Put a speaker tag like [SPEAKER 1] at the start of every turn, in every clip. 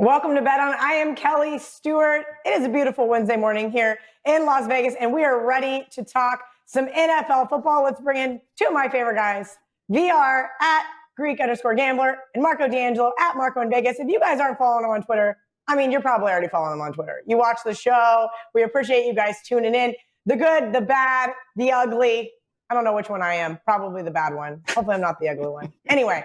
[SPEAKER 1] Welcome to Bet On. I am Kelly Stewart. It is a beautiful Wednesday morning here in Las Vegas, and we are ready to talk some NFL football. Let's bring in two of my favorite guys, VR at Greek_Gambler and Marco D'Angelo at Marco in Vegas. If you guys aren't following him on Twitter, I mean, you're probably already following him on Twitter. You watch the show. We appreciate you guys tuning in. The good, the bad, the ugly. I don't know which one I am. Probably the bad one. Hopefully I'm not the ugly one. Anyway,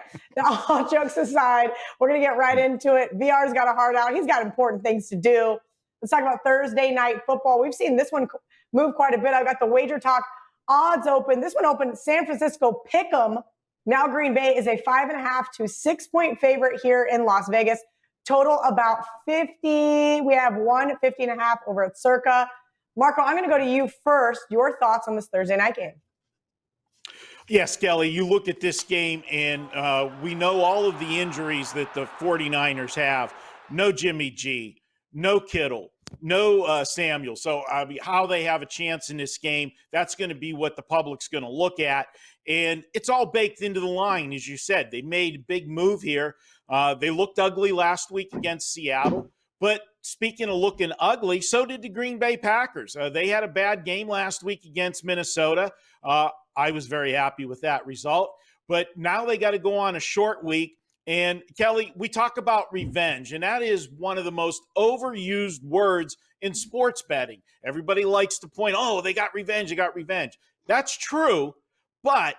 [SPEAKER 1] all jokes aside, we're going to get right into it. VR's got a heart out. He's got important things to do. Let's talk about Thursday night football. We've seen this one move quite a bit. I've got the WagerTalk odds open. This one opened San Francisco Pick'em. Now Green Bay is a 5.5 to 6 point favorite here in Las Vegas. Total about 50. We have 50.5 over at Circa. Marco, I'm going to go to you first. Your thoughts on this Thursday night game?
[SPEAKER 2] Yes, Kelly, you look at this game, and we know all of the injuries that the 49ers have. No Jimmy G, no Kittle, no Samuel. So how they have a chance in this game, that's going to be what the public's going to look at. And it's all baked into the line, as you said. They made a big move here. They looked ugly last week against Seattle. But speaking of looking ugly, so did the Green Bay Packers. They had a bad game last week against Minnesota. I was very happy with that result. But now they got to go on a short week. And, Kelly, we talk about revenge, and that is one of the most overused words in sports betting. Everybody likes to point, oh, they got revenge, they got revenge. That's true, but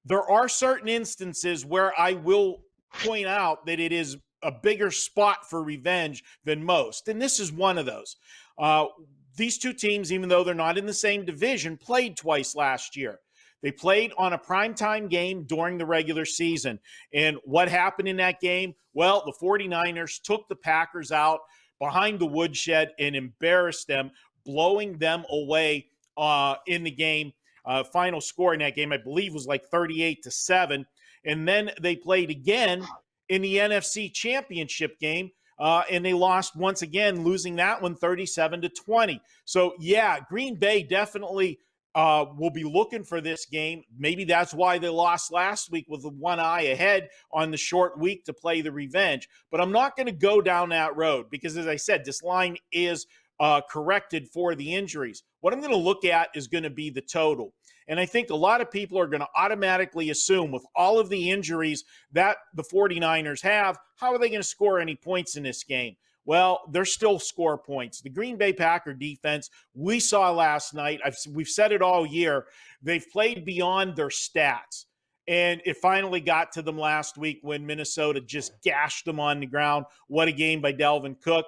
[SPEAKER 2] there are certain instances where I will point out that it is a bigger spot for revenge than most. And this is one of those. These two teams, even though they're not in the same division, played twice last year. They played on a primetime game during the regular season. And what happened in that game? Well, the 49ers took the Packers out behind the woodshed and embarrassed them, blowing them away in the game. Final score in that game, I believe, was like 38-7. And then they played again in the NFC Championship game, and they lost once again, losing that one 37-20. So, yeah, Green Bay definitely will be looking for this game. Maybe that's why they lost last week with one eye ahead on the short week to play the revenge. But I'm not going to go down that road because, as I said, this line is corrected for the injuries. What I'm going to look at is going to be the total. And I think a lot of people are going to automatically assume with all of the injuries that the 49ers have, how are they going to score any points in this game? Well, they're still score points. The Green Bay Packer defense, we saw last night, we've said it all year, they've played beyond their stats. And it finally got to them last week when Minnesota just gashed them on the ground. What a game by Dalvin Cook.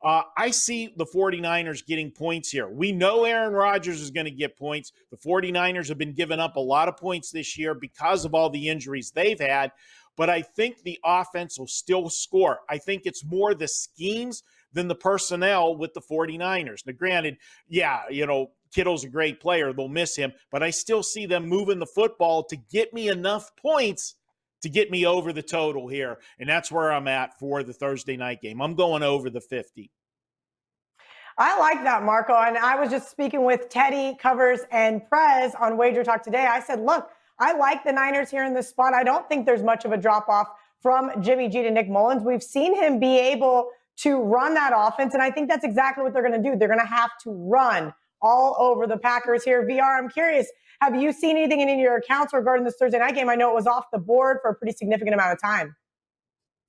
[SPEAKER 2] I see the 49ers getting points here. We know Aaron Rodgers is going to get points. The 49ers have been giving up a lot of points this year because of all the injuries they've had. But I think the offense will still score. I think it's more the schemes than the personnel with the 49ers. Now, granted, yeah, Kittle's a great player. They'll miss him. But I still see them moving the football to get me enough points to get me over the total here. And that's where I'm at for the Thursday night game. I'm going over the 50.
[SPEAKER 1] I like that, Marco. And I was just speaking with Teddy, Covers, and Prez on WagerTalk today. I said, look, I like the Niners here in this spot. I don't think there's much of a drop-off from Jimmy G to Nick Mullins. We've seen him be able to run that offense, and I think that's exactly what they're going to do. They're going to have to run all over the Packers here. VR, I'm curious, have you seen anything in your accounts regarding this Thursday night game? I know it was off the board for a pretty significant amount of time.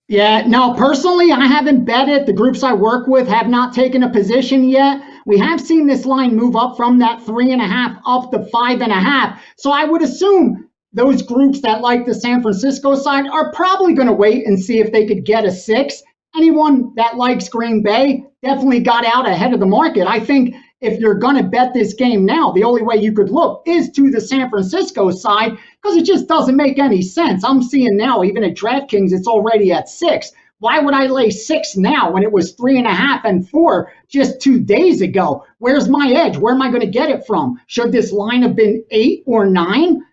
[SPEAKER 3] Yeah, no, personally, I haven't bet it. The groups I work with have not taken a position yet. We have seen this line move up from that 3.5 up to 5.5. So I would assume those groups that like the San Francisco side are probably going to wait and see if they could get a 6. Anyone that likes Green Bay definitely got out ahead of the market. I think if you're going to bet this game now, the only way you could look is to the San Francisco side because it just doesn't make any sense. I'm seeing now, even at DraftKings, it's already at 6. Why would I lay 6 now when it was 3.5 and 4 just 2 days ago? Where's my edge? Where am I going to get it from? Should this line have been 8 or 9?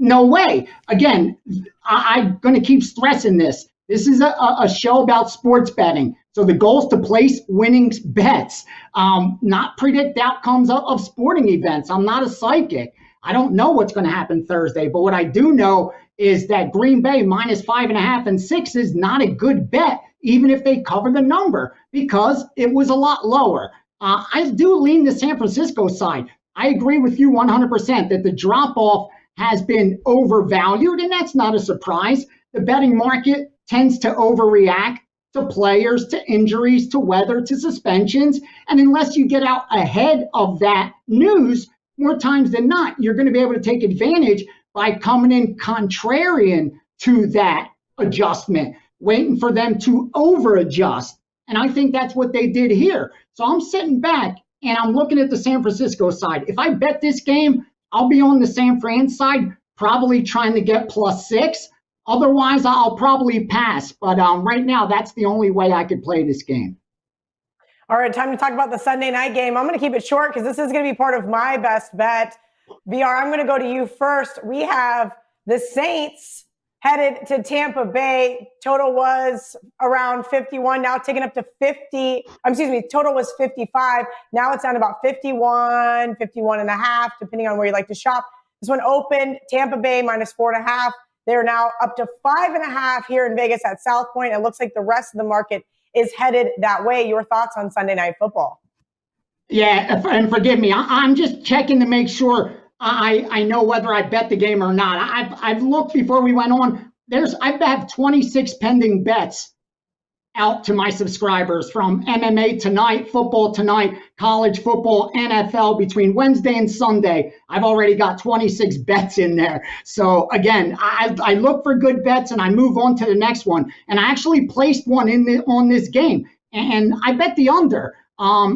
[SPEAKER 3] No way. Again, I'm going to keep stressing this. This is a show about sports betting. So the goal is to place winning bets, not predict outcomes of sporting events. I'm not a psychic. I don't know what's going to happen Thursday, but what I do know is that Green Bay minus 5.5 and 6 is not a good bet even if they cover the number, because it was a lot lower. I do lean the San Francisco side. I agree with you 100% that the drop-off has been overvalued, and that's not a surprise. The betting market tends to overreact to players, to injuries, to weather, to suspensions. And unless you get out ahead of that news, more times than not, you're going to be able to take advantage by coming in contrarian to that adjustment, waiting for them to over-adjust. And I think that's what they did here. So I'm sitting back and I'm looking at the San Francisco side. If I bet this game, I'll be on the San Fran side, probably trying to get +6. Otherwise, I'll probably pass. But right now, that's the only way I could play this game.
[SPEAKER 1] All right, time to talk about the Sunday night game. I'm going to keep it short because this is going to be part of my best bet. VR, I'm going to go to you first. We have the Saints headed to Tampa Bay. Total was around 51, now ticking up to 50. Total was 55. Now it's down to about 51, 51 and a half, depending on where you like to shop. This one opened Tampa Bay -4.5. They're now up to 5.5 here in Vegas at South Point. It looks like the rest of the market is headed that way. Your thoughts on Sunday Night Football?
[SPEAKER 3] Yeah, and forgive me, I'm just checking to make sure I know whether I bet the game or not. I've looked before we went on. I have 26 pending bets out to my subscribers, from MMA tonight, football tonight, college football, NFL, between Wednesday and Sunday. I've already got 26 bets in there. So again, I look for good bets and I move on to the next one. And I actually placed one on this game, and I bet the under.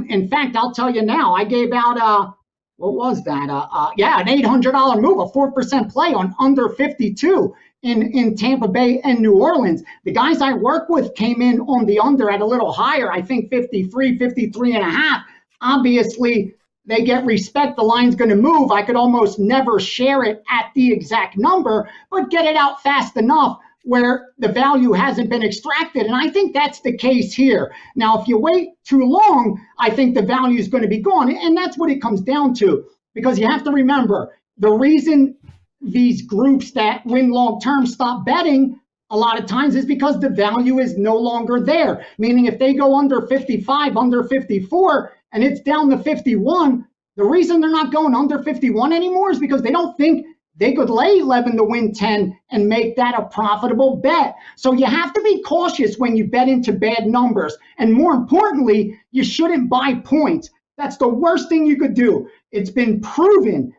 [SPEAKER 3] In fact, I'll tell you now, I gave out what was that? An $800 move, a 4% play on under 52 in Tampa Bay and New Orleans. The guys I work with came in on the under at a little higher, I think 53, 53 and a half. Obviously, they get respect. The line's going to move. I could almost never share it at the exact number, but get it out fast enough where the value hasn't been extracted. And I think that's the case here. Now, if you wait too long, I think the value is going to be gone. And that's what it comes down to, because you have to remember, the reason these groups that win long-term stop betting a lot of times is because the value is no longer there. Meaning if they go under 55, under 54, and it's down to 51, the reason they're not going under 51 anymore is because they don't think they could lay 11 to win 10 and make that a profitable bet. So you have to be cautious when you bet into bad numbers. And more importantly, you shouldn't buy points. That's the worst thing you could do. It's been proven.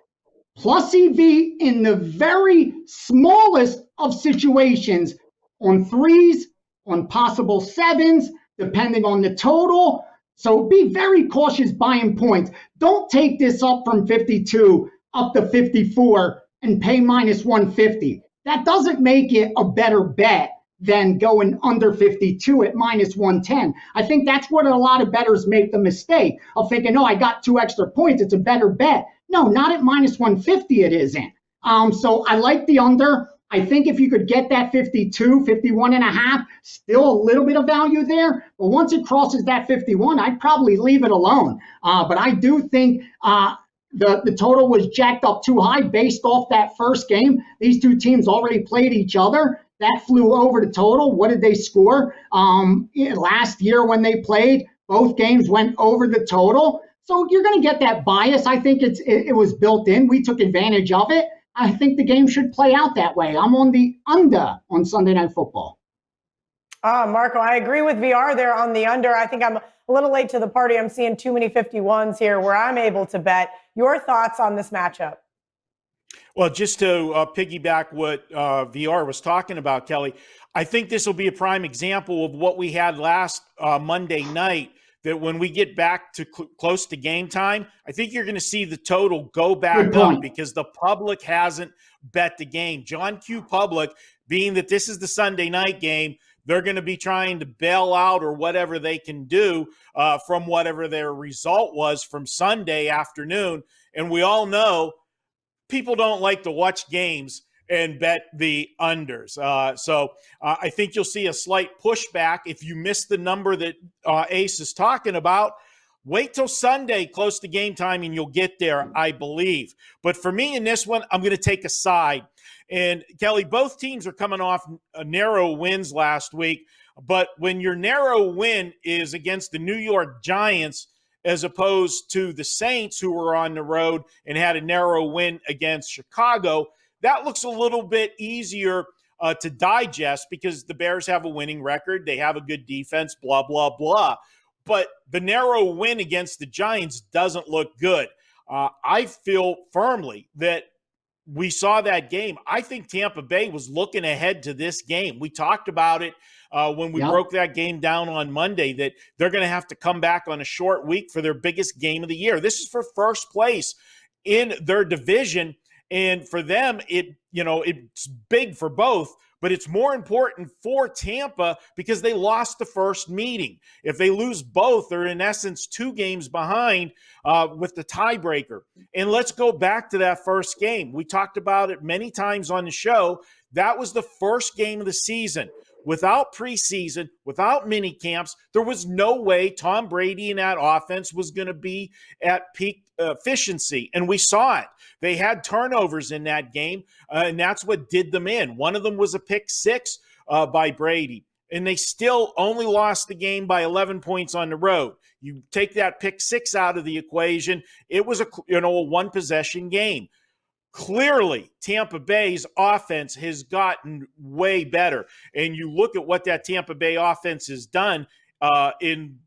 [SPEAKER 3] Plus EV in the very smallest of situations, on 3s, on possible 7s, depending on the total. So be very cautious buying points. Don't take this up from 52 up to 54 and pay -150. That doesn't make it a better bet than going under 52 at -110. I think that's what a lot of bettors make the mistake of thinking, I got 2 extra points, it's a better bet. No, not at -150 it isn't. So I like the under. I think if you could get that 52, 51 and a half, still a little bit of value there. But once it crosses that 51, I'd probably leave it alone. But I do think the total was jacked up too high based off that first game. These two teams already played each other. That flew over the total. What did they score? Last year when they played, both games went over the total. So you're going to get that bias. I think it was built in. We took advantage of it. I think the game should play out that way. I'm on the under on Sunday Night Football.
[SPEAKER 1] Marco, I agree with VR there on the under. I think I'm a little late to the party. I'm seeing too many 51s here where I'm able to bet. Your thoughts on this matchup?
[SPEAKER 2] Well, just to piggyback what VR was talking about, Kelly, I think this will be a prime example of what we had last Monday night, that when we get back to close to game time, I think you're going to see the total go back up because the public hasn't bet the game. John Q. Public, being that this is the Sunday night game, they're going to be trying to bail out or whatever they can do from whatever their result was from Sunday afternoon. And we all know people don't like to watch games and bet the unders. So I think you'll see a slight pushback. If you miss the number that Ace is talking about, wait till Sunday close to game time and you'll get there, I believe. But for me in this one, I'm going to take a side. And Kelly, both teams are coming off narrow wins last week. But when your narrow win is against the New York Giants, as opposed to the Saints, who were on the road and had a narrow win against Chicago, that looks a little bit easier to digest because the Bears have a winning record. They have a good defense, blah, blah, blah. But the narrow win against the Giants doesn't look good. I feel firmly that we saw that game. I think Tampa Bay was looking ahead to this game. We talked about it when we broke that game down on Monday, that they're going to have to come back on a short week for their biggest game of the year. This is for first place in their division. And for them, it's big for both, but it's more important for Tampa because they lost the first meeting. If they lose both, they're in essence 2 games behind with the tiebreaker. And let's go back to that first game. We talked about it many times on the show. That was the first game of the season. Without preseason, without mini camps, there was no way Tom Brady and that offense was going to be at peak efficiency. And we saw it. They had turnovers in that game, and that's what did them in. One of them was a pick 6 by Brady, and they still only lost the game by 11 points on the road. You take that pick 6 out of the equation, it was a one-possession game. Clearly, Tampa Bay's offense has gotten way better. And you look at what that Tampa Bay offense has done in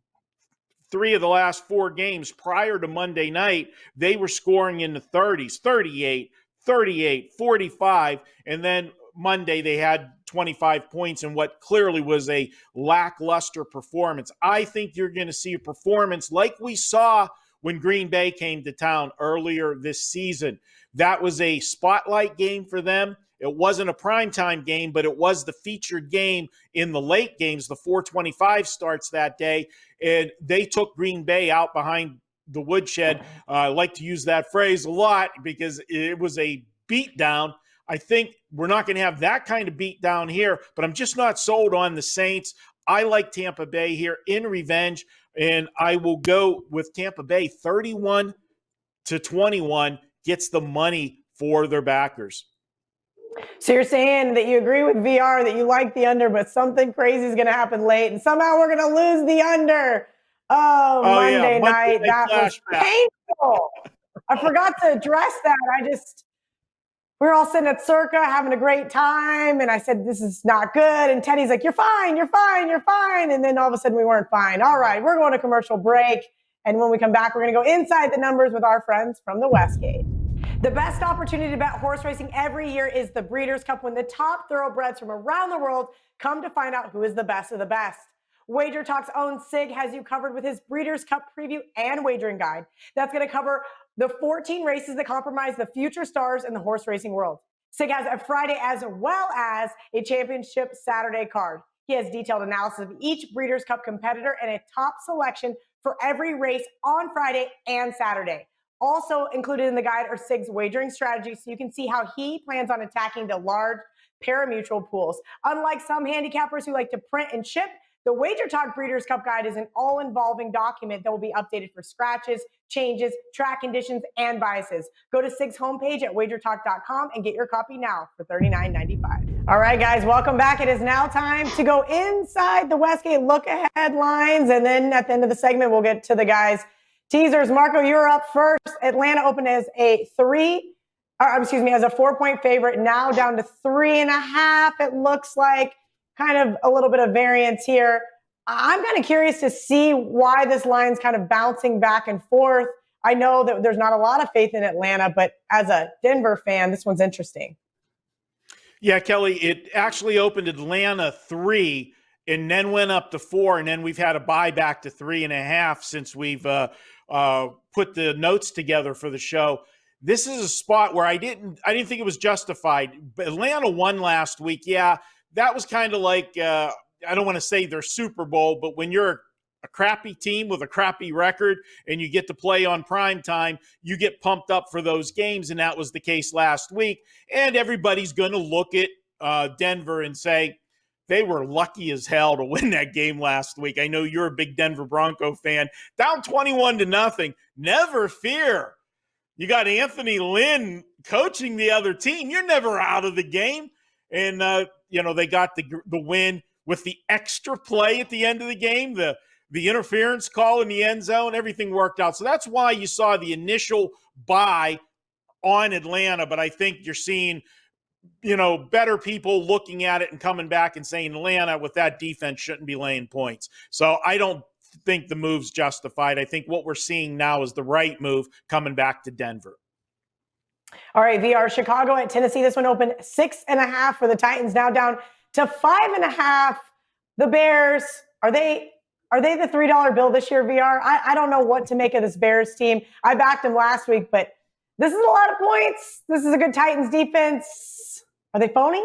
[SPEAKER 2] 3 of the last 4 games prior to Monday night. They were scoring in the 30s, 38, 38, 45. And then Monday they had 25 points in what clearly was a lackluster performance. I think you're going to see a performance like we saw when Green Bay came to town earlier this season. That was a spotlight game for them. It wasn't a primetime game, but it was the featured game in the late games. The 4:25 starts that day, and they took Green Bay out behind the woodshed. I like to use that phrase a lot because it was a beatdown. I think we're not going to have that kind of beatdown here, but I'm just not sold on the Saints. I like Tampa Bay here in revenge, and I will go with Tampa Bay 31-21. Gets the money for their backers.
[SPEAKER 1] So you're saying that you agree with VR, that you like the under, but something crazy is going to happen late, and somehow we're going to lose the under. Monday night. That was painful. I forgot to address that. We were all sitting at Circa having a great time, and I said, this is not good. And Teddy's like, you're fine, you're fine, you're fine. And then all of a sudden we weren't fine. All right, we're going to commercial break. And when we come back, we're going to go inside the numbers with our friends from the Westgate. The best opportunity to bet horse racing every year is the Breeders' Cup, when the top thoroughbreds from around the world come to find out who is the best of the best. WagerTalk's own Sig has you covered with his Breeders' Cup preview and wagering guide. That's going to cover the 14 races that compromise the future stars in the horse racing world. Sig has a Friday as well as a championship Saturday card. He has detailed analysis of each Breeders' Cup competitor and a top selection for every race on Friday and Saturday. Also included in the guide are Sig's wagering strategies, so you can see how he plans on attacking the large pari-mutuel pools. Unlike some handicappers who like to print and ship, the WagerTalk Breeders' Cup Guide is an all-involving document that will be updated for scratches, changes, track conditions, and biases. Go to Sig's homepage at WagerTalk.com and get your copy now for $39.95. All right, guys, welcome back. It is now time to go inside the Westgate look-ahead lines, and then at the end of the segment, we'll get to the guys' teasers. Marco, you're up first. Atlanta opened as a 4-point favorite, now down to 3.5. It looks like kind of a little bit of variance here. I'm kind of curious to see why this line's kind of bouncing back and forth. I know that there's not a lot of faith in Atlanta, but as a Denver fan, this one's interesting.
[SPEAKER 2] Yeah, Kelly, it actually opened Atlanta 3 and then went up to 4, and then we've had a buy back to 3.5 since we've put the notes together for the show. This is a spot where I didn't think it was justified. Atlanta won last week. Yeah, that was kind of like, I don't want to say their Super Bowl, but when you're a crappy team with a crappy record and you get to play on primetime, you get pumped up for those games, and that was the case last week. And everybody's going to look at Denver and say, they were lucky as hell to win that game last week. I know you're a big Denver Bronco fan. Down 21-0. Never fear. You got Anthony Lynn coaching the other team. You're never out of the game. And, they got the win with the extra play at the end of the game, the interference call in the end zone, everything worked out. So that's why you saw the initial buy on Atlanta, but I think you're seeing, better people looking at it and coming back and saying Atlanta with that defense shouldn't be laying points. So I don't think the move's justified. I think what we're seeing now is the right move coming back to Denver.
[SPEAKER 1] All right, VR, Chicago at Tennessee. This one opened 6.5 for the Titans, now down to 5.5. The Bears, are they the $3 bill this year, VR? I don't know what to make of this Bears team. I backed them last week, but this is a lot of points. This is a good Titans defense. Are they phony?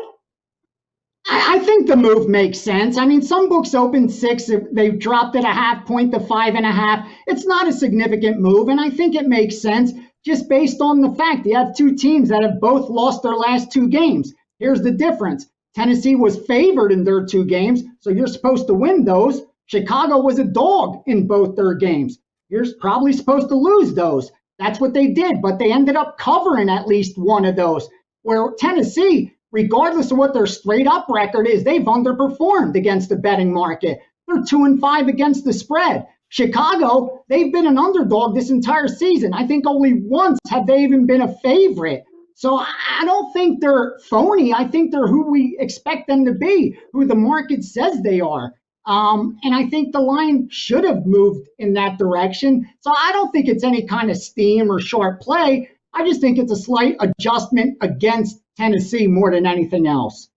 [SPEAKER 3] I think the move makes sense. I mean, some books opened 6. They've dropped it a half point to 5.5. It's not a significant move, and I think it makes sense just based on the fact you have two teams that have both lost their last 2 games. Here's the difference. Tennessee was favored in their 2 games, so you're supposed to win those. Chicago was a dog in both their games. You're probably supposed to lose those. That's what they did, but they ended up covering at least one of those. Where Tennessee, regardless of what their straight up record is, they've underperformed against the betting market. They're 2-5 against the spread. Chicago, they've been an underdog this entire season. I think only once have they even been a favorite. So I don't think they're phony. I think they're who we expect them to be, who the market says they are. And I think the line should have moved in that direction. So I don't think it's any kind of steam or short play. I just think it's a slight adjustment against Tennessee more than anything else.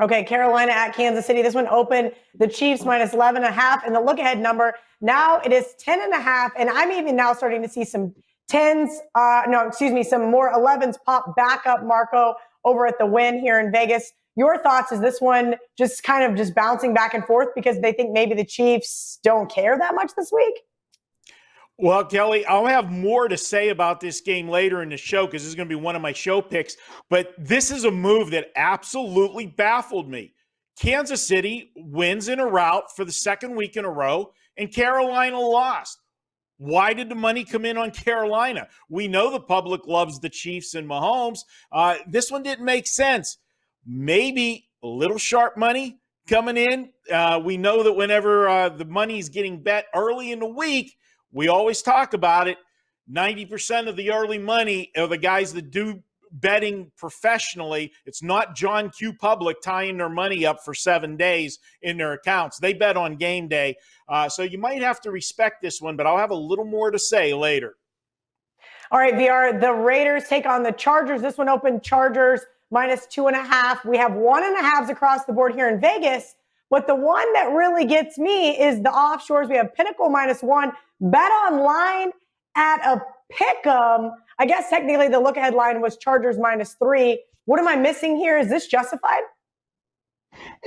[SPEAKER 1] Okay, Carolina at Kansas City. This one opened the Chiefs minus 11.5, and the look-ahead number now it is 10.5. And I'm even now starting to see some 10s, some more 11s pop back up, Marco, over at the Win here in Vegas. Your thoughts, is this one just kind of just bouncing back and forth because they think maybe the Chiefs don't care that much this week?
[SPEAKER 2] Well, Kelly, I'll have more to say about this game later in the show because this is going to be one of my show picks. But this is a move that absolutely baffled me. Kansas City wins in a rout for the second week in a row, and Carolina lost. Why did the money come in on Carolina? We know the public loves the Chiefs and Mahomes. This one didn't make sense. Maybe a little sharp money coming in. We know that whenever the money's getting bet early in the week, we always talk about it. 90% of the early money are the guys that do betting professionally. It's not John Q. Public tying their money up for 7 days in their accounts. They bet on game day. So you might have to respect this one, but I'll have a little more to say later.
[SPEAKER 1] All right, VR, the Raiders take on the Chargers. This one opened Chargers minus 2.5. We have 1.5s across the board here in Vegas. But the one that really gets me is the offshores. We have Pinnacle minus 1. Bet online at a pick'em. I guess technically the look-ahead line was Chargers minus 3. What am I missing here? Is this justified?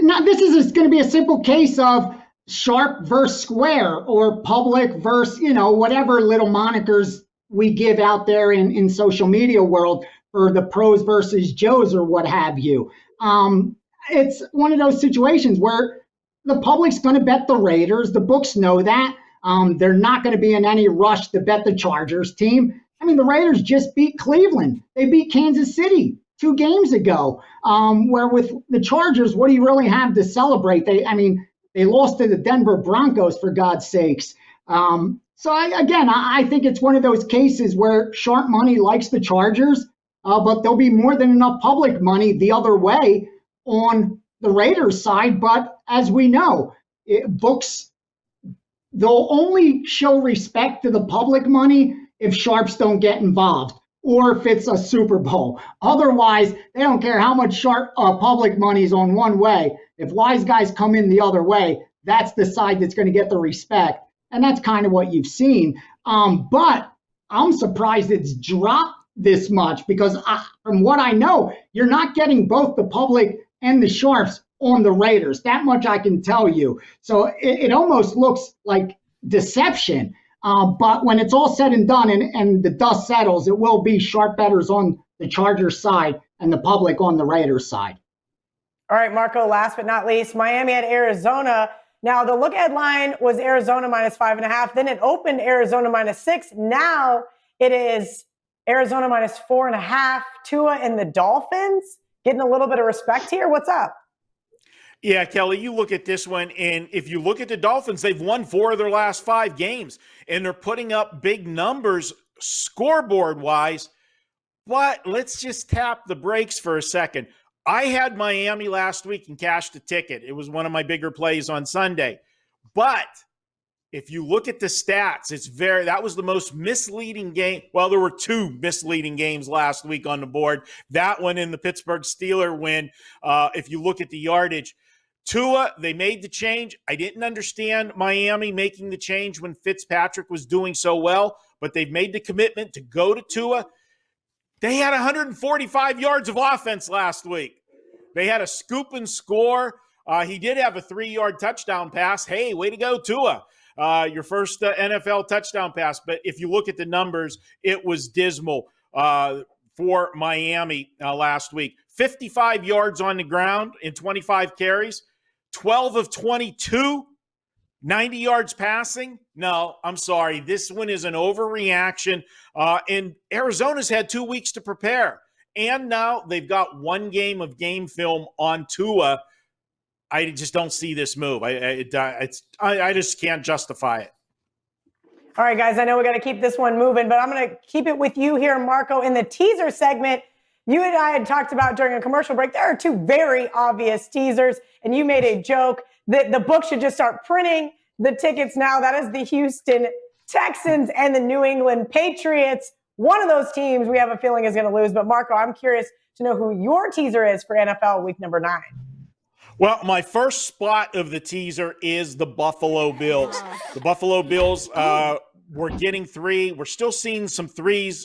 [SPEAKER 3] Now, this is going to be a simple case of sharp versus square or public versus, whatever little monikers we give out there in social media world for the pros versus Joes or what have you. It's one of those situations where the public's going to bet the Raiders. The books know that. They're not going to be in any rush to bet the Chargers team. I mean, the Raiders just beat Cleveland. They beat Kansas City 2 games ago. Where with the Chargers, what do you really have to celebrate? They lost to the Denver Broncos, for God's sakes. I think it's one of those cases where sharp money likes the Chargers, but there'll be more than enough public money the other way on the Raiders side. But as we know, books, they'll only show respect to the public money if sharps don't get involved or if it's a Super Bowl. Otherwise, they don't care how much sharp public money is on one way. If wise guys come in the other way, that's the side that's going to get the respect. And that's kind of what you've seen. But I'm surprised it's dropped this much because from what I know, you're not getting both the public and the sharps on the Raiders. That much I can tell you. So it almost looks like deception. But when it's all said and done and the dust settles, it will be sharp bettors on the Chargers side and the public on the Raiders side.
[SPEAKER 1] All right, Marco, last but not least, Miami at Arizona. Now, the look-ahead line was Arizona minus 5.5. Then it opened Arizona minus 6. Now it is Arizona minus 4.5. Tua and the Dolphins getting a little bit of respect here. What's up?
[SPEAKER 2] Yeah, Kelly, you look at this one, and if you look at the Dolphins, they've won 4 of their last 5 games, and they're putting up big numbers scoreboard-wise. But let's just tap the brakes for a second. I had Miami last week and cashed a ticket. It was one of my bigger plays on Sunday. But if you look at the stats, that was the most misleading game. Well, there were 2 misleading games last week on the board. That one in the Pittsburgh Steelers win. If you look at the yardage, Tua, they made the change. I didn't understand Miami making the change when Fitzpatrick was doing so well, but they've made the commitment to go to Tua. They had 145 yards of offense last week. They had a scoop and score. He did have a 3-yard touchdown pass. Hey, way to go, Tua. Your first NFL touchdown pass. But if you look at the numbers, it was dismal for Miami last week. 55 yards on the ground in 25 carries, 12 of 22, 90 yards passing. No, I'm sorry. This one is an overreaction. And Arizona's had 2 weeks to prepare. And now they've got 1 game of game film on Tua. I just don't see this move. I just can't justify it.
[SPEAKER 1] All right, guys, I know we got to keep this one moving, but I'm going to keep it with you here, Marco. In the teaser segment, you and I had talked about during a commercial break, there are 2 very obvious teasers, and you made a joke that the book should just start printing the tickets now. That is the Houston Texans and the New England Patriots. One of those teams we have a feeling is going to lose. But, Marco, I'm curious to know who your teaser is for NFL Week number 9.
[SPEAKER 2] Well, my first spot of the teaser is the Buffalo Bills. The Buffalo Bills, we're getting 3. We're still seeing some 3s,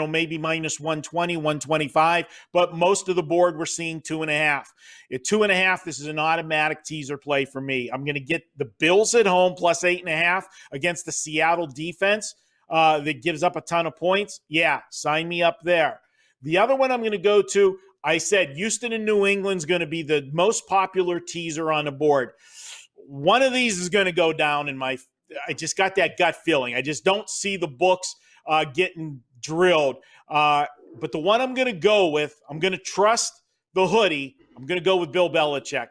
[SPEAKER 2] maybe minus 120, 125, but most of the board we're seeing 2.5. At 2.5, this is an automatic teaser play for me. I'm going to get the Bills at home plus 8.5 against the Seattle defense that gives up a ton of points. Yeah, sign me up there. The other one I'm going to go to, I said Houston and New England's going to be the most popular teaser on the board. One of these is going to go down I just got that gut feeling. I just don't see the books getting drilled. But the one I'm going to go with, I'm going to trust the hoodie. I'm going to go with Bill Belichick.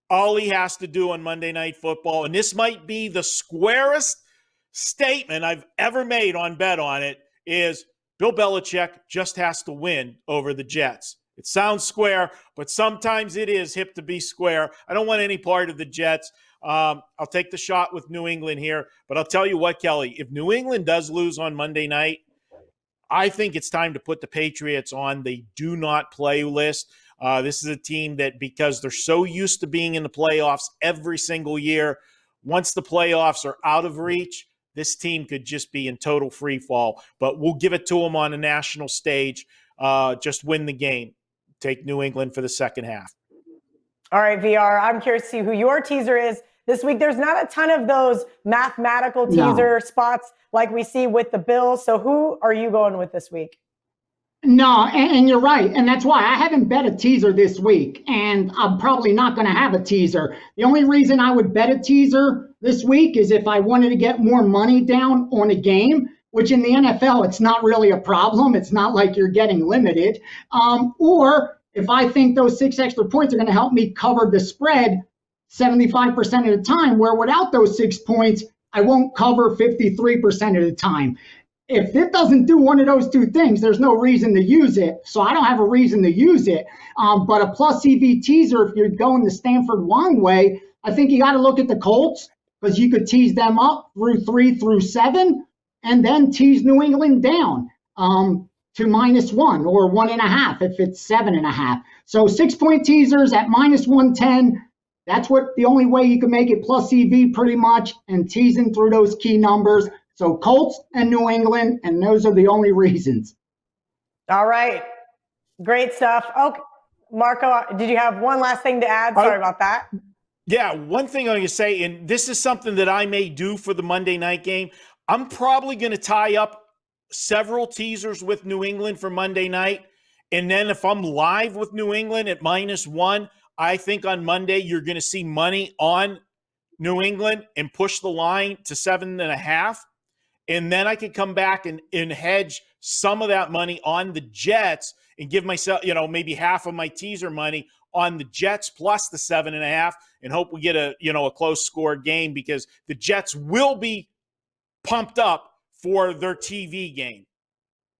[SPEAKER 2] All he has to do on Monday Night Football, and this might be the squarest statement I've ever made on Bet On It, is Bill Belichick just has to win over the Jets. It sounds square, but sometimes it is hip to be square. I don't want any part of the Jets. I'll take the shot with New England here. But I'll tell you what, Kelly, if New England does lose on Monday night, I think it's time to put the Patriots on the do not play list. This is a team that, because they're so used to being in the playoffs every single year, once the playoffs are out of reach, this team could just be in total free fall. But we'll give it to them on a national stage. Just win the game. Take New England for the second half.
[SPEAKER 1] All right, VR, I'm curious to see who your teaser is this week. There's not a ton of those mathematical teaser spots like we see with the Bills. So who are you going with this week?
[SPEAKER 3] No, and you're right. And that's why I haven't bet a teaser this week. And I'm probably not going to have a teaser. The only reason I would bet a teaser this week is if I wanted to get more money down on a game, which in the NFL, it's not really a problem. It's not like you're getting limited. Or if I think those 6 extra points are going to help me cover the spread 75% of the time, where without those 6 points, I won't cover 53% of the time. If it doesn't do one of those 2 things, there's no reason to use it. So I don't have a reason to use it. But a plus EV teaser, if you're going the Stanford Wong way, I think you got to look at the Colts, because you could tease them up through 3 through 7. And then tease New England down to -1 or 1.5 if it's 7.5. So 6-point teasers at -110. That's the only way you can make it plus EV pretty much, and teasing through those key numbers. So Colts and New England, and those are the only reasons.
[SPEAKER 1] All right. Great stuff. Okay, Marco, did you have one last thing to add? Sorry about that.
[SPEAKER 2] Yeah, one thing I'm going to say, and this is something that I may do for the Monday night game. I'm probably going to tie up several teasers with New England for Monday night. And then if I'm live with New England at -1, I think on Monday you're going to see money on New England and push the line to 7.5. And then I could come back and hedge some of that money on the Jets and give myself, maybe half of my teaser money on the Jets plus the 7.5 and hope we get a close score game, because the Jets will be pumped up for their TV game.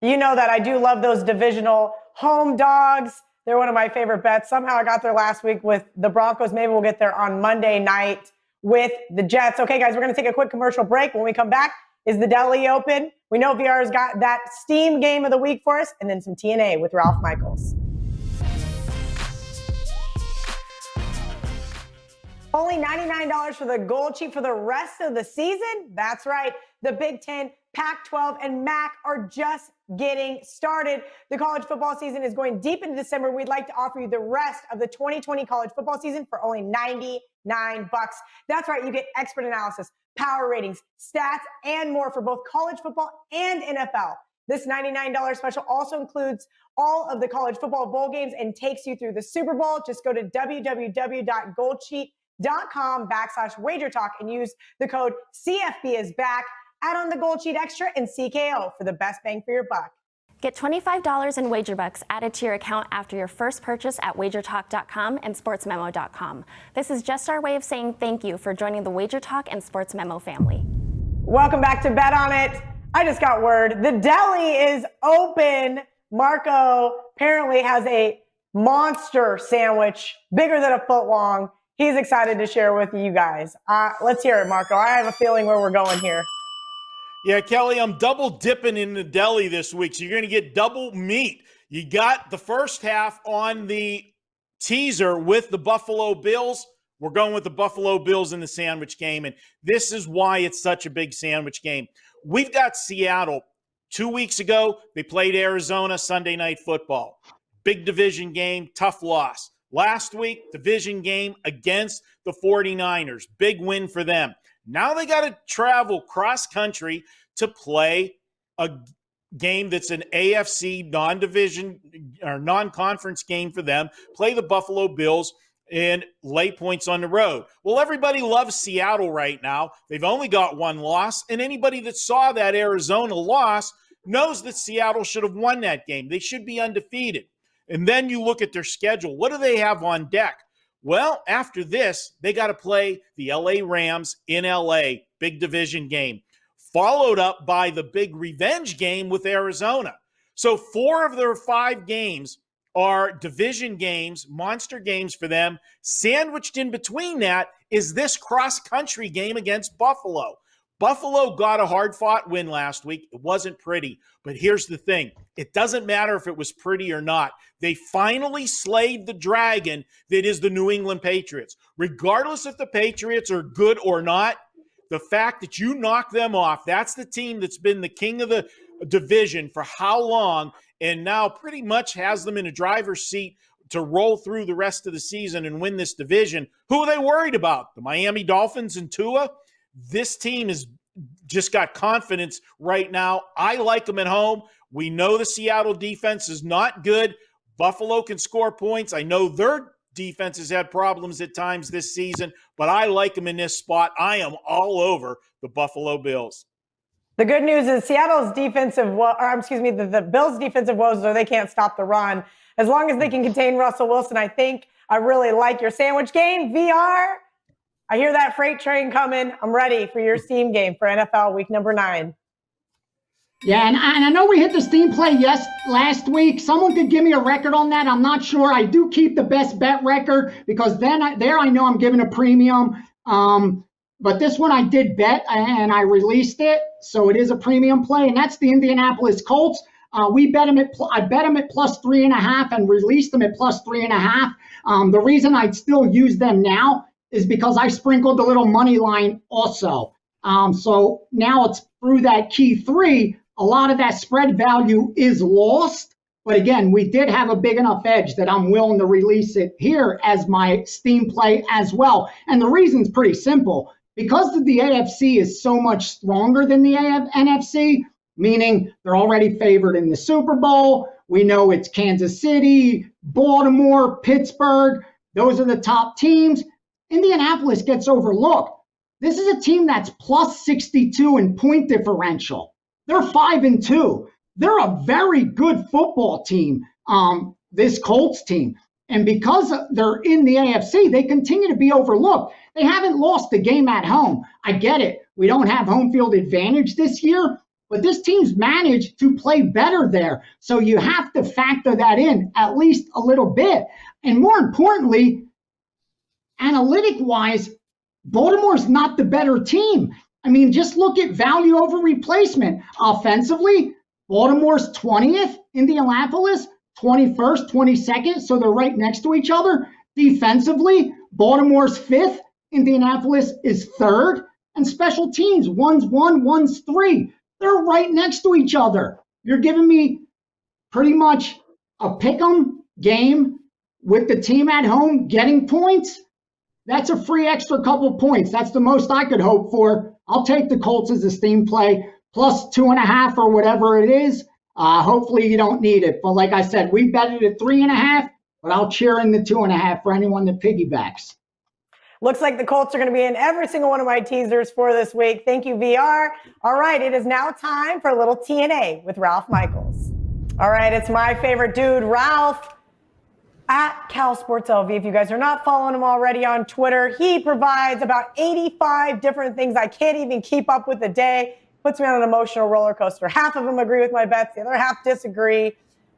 [SPEAKER 1] You know that I do love those divisional home dogs. They're one of my favorite bets. Somehow I got there last week with the Broncos. Maybe we'll get there on Monday night with the Jets. Okay, guys, we're going to take a quick commercial break. When we come back, is the deli open? We know VR's got that Steam game of the week for us, and then some TNA with Ralph Michaels. Only $99 for the gold sheet for the rest of the season? That's right. The Big Ten, Pac-12, and MAC are just getting started. The college football season is going deep into December. We'd like to offer you the rest of the 2020 college football season for only $99. That's right. You get expert analysis, power ratings, stats, and more for both college football and NFL. This $99 special also includes all of the college football bowl games and takes you through the Super Bowl. Just go to www.goldsheet.com/WagerTalk and use the code CFB is back. Add on the Gold Sheet Extra and CKO for the best bang for your buck.
[SPEAKER 4] Get $25 in WagerBucks added to your account after your first purchase at WagerTalk.com and SportsMemo.com. This is just our way of saying thank you for joining the WagerTalk and Sports Memo family.
[SPEAKER 1] Welcome back to Bet On It. I just got word. The deli is open. Marco apparently has a monster sandwich, bigger than a foot long. He's excited to share with you guys. Let's hear it, Marco. I have a feeling where we're going here.
[SPEAKER 2] Yeah, Kelly, I'm double dipping in the deli this week, so you're going to get double meat. You got the first half on the teaser with the Buffalo Bills. We're going with the Buffalo Bills in the sandwich game, and this is why it's such a big sandwich game. We've got Seattle. 2 weeks ago, they played Arizona Sunday Night Football. Big division game, tough loss. Last week, division game against the 49ers. Big win for them. Now they got to travel cross-country to play a game that's an AFC non-division or non-conference game for them, play the Buffalo Bills, and lay points on the road. Well, everybody loves Seattle right now. They've only got one loss, and anybody that saw that Arizona loss knows that Seattle should have won that game. They should be undefeated. And then you look at their schedule. What do they have on deck? Well, after this, they got to play the LA Rams in LA, big division game, followed up by the big revenge game with Arizona. So 4 of their 5 games are division games, monster games for them. Sandwiched in between that is this cross-country game against Buffalo. Buffalo got a hard-fought win last week. It wasn't pretty, but here's the thing. It doesn't matter if it was pretty or not. They finally slayed the dragon that is the New England Patriots. Regardless if the Patriots are good or not, the fact that you knock them off, that's the team that's been the king of the division for how long, and now pretty much has them in a driver's seat to roll through the rest of the season and win this division. Who are they worried about? The Miami Dolphins and Tua? This team has just got confidence right now. I like them at home. We know the Seattle defense is not good. Buffalo can score points. I know their defense has had problems at times this season, but I like them in this spot. I am all over the Buffalo Bills.
[SPEAKER 1] The good news is Seattle's the Bills' defensive woes are they can't stop the run. As long as they can contain Russell Wilson, I think I really like your sandwich game. VR, I hear that freight train coming. I'm ready for your Steam game for NFL week number 9.
[SPEAKER 3] Yeah, and I know we hit the Steam play last week. Someone could give me a record on that. I'm not sure. I do keep the best bet record because then I know I'm giving a premium. But this one I did bet and I released it, so it is a premium play, and that's the Indianapolis Colts. I bet them at plus 3.5 and released them at plus 3.5. The reason I'd still use them now is because I sprinkled the little money line also. So now it's through that key 3. A lot of that spread value is lost. But again, we did have a big enough edge that I'm willing to release it here as my Steam play as well. And the reason's pretty simple. Because the AFC is so much stronger than the NFC, meaning they're already favored in the Super Bowl. We know it's Kansas City, Baltimore, Pittsburgh. Those are the top teams. Indianapolis gets overlooked. This is a team that's plus 62 in point differential. They're 5-2. they're a very good football team, this Colts team. And because they're in the AFC, they continue to be overlooked. They haven't lost the game at home. I get it. We don't have home field advantage this year, but this team's managed to play better there. So you have to factor that in at least a little bit. And more importantly, analytic-wise, Baltimore's not the better team. I mean, just look at value over replacement. Offensively, Baltimore's 20th, Indianapolis 21st, 22nd, so they're right next to each other. Defensively, Baltimore's 5th, Indianapolis is 3rd, and special teams, one's 1, one's 3. They're right next to each other. You're giving me pretty much a pick'em game with the team at home getting points. That's a free extra couple points. That's the most I could hope for. I'll take the Colts as a steam play, plus 2.5 or whatever it is. Hopefully you don't need it. But like I said, we betted at 3.5, but I'll cheer in the 2.5 for anyone that piggybacks.
[SPEAKER 1] Looks like the Colts are going to be in every single one of my teasers for this week. Thank you, VR. All right, it is now time for a little TNA with Ralph Michaels. All right, it's my favorite dude, Ralph, at Cal Sports LV. If you guys are not following him already on Twitter, he provides about 85 different things I can't even keep up with a day. Puts me on an emotional roller coaster. Half of them agree with my bets, the other half disagree.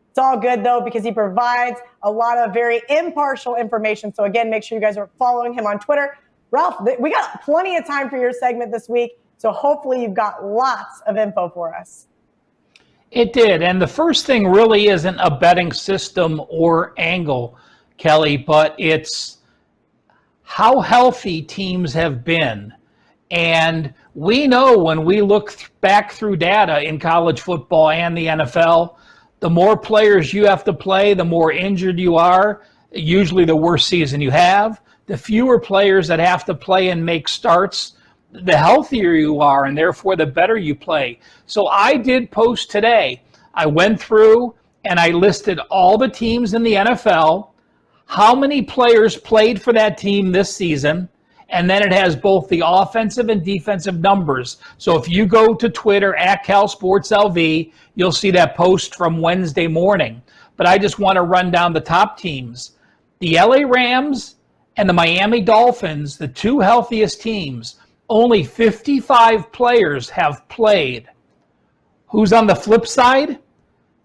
[SPEAKER 1] It's all good, though, because he provides a lot of very impartial information. So, again, make sure you guys are following him on Twitter. Ralph, we got plenty of time for your segment this week, so hopefully you've got lots of info for us.
[SPEAKER 5] It did, and the first thing really isn't a betting system or angle, Kelly, but it's how healthy teams have been. And we know when we look back through data in college football and the NFL, the more players you have to play, the more injured you are, usually the worse season you have. The fewer players that have to play and make starts, the healthier you are, and therefore the better you play. So I did post today. I went through and I listed all the teams in the NFL, how many players played for that team this season, and then it has both the offensive and defensive numbers. So if you go to Twitter at Cal Sports LV, you'll see that post from Wednesday morning. But I just want to run down the top teams. The LA Rams and the Miami Dolphins, the two healthiest teams, only 55 players have played. Who's on the flip side?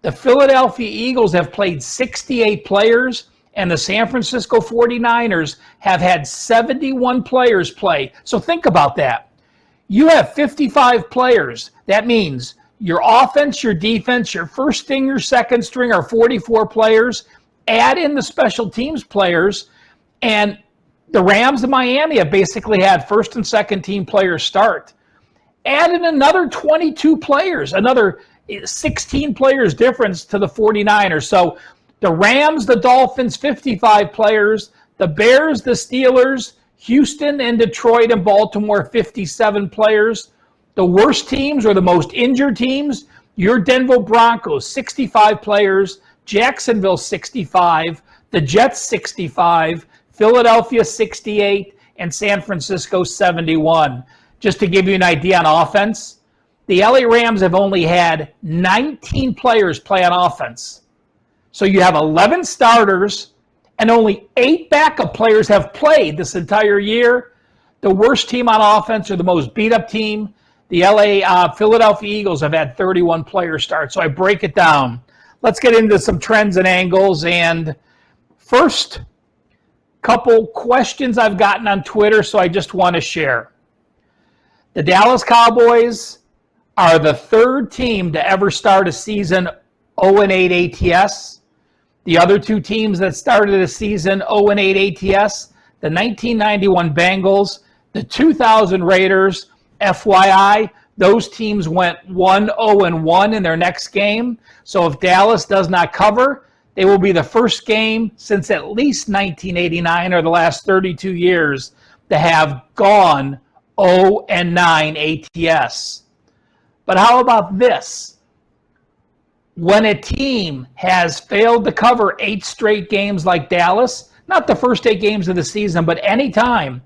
[SPEAKER 5] The Philadelphia Eagles have played 68 players, and the San Francisco 49ers have had 71 players play. So think about that. You have 55 players. That means your offense, your defense, your first string, your second string are 44 players. Add in the special teams players, and the Rams and Miami have basically had first and second team players start. Add in another 22 players, another 16 players difference to the 49ers. So the Rams, the Dolphins, 55 players. The Bears, the Steelers, Houston and Detroit and Baltimore, 57 players. The worst teams or the most injured teams, your Denver Broncos, 65 players. Jacksonville, 65. The Jets, 65. Philadelphia, 68. And San Francisco, 71. Just to give you an idea on offense, the LA Rams have only had 19 players play on offense. So you have 11 starters and only 8 backup players have played this entire year. The worst team on offense or the most beat-up team, the Philadelphia Eagles have had 31 players start. So I break it down. Let's get into some trends and angles. And first couple questions I've gotten on Twitter, so I just want to share. The Dallas Cowboys are the 3rd team to ever start a season 0-8 ATS. The other 2 teams that started a season 0-8 ATS, the 1991 Bengals, the 2000 Raiders. FYI, those teams went 1-0-1 in their next game. So if Dallas does not cover, they will be the first game since at least 1989 or the last 32 years to have gone 0-9 ATS. But how about this? When a team has failed to cover 8 straight games like Dallas, not the first 8 games of the season, but any time,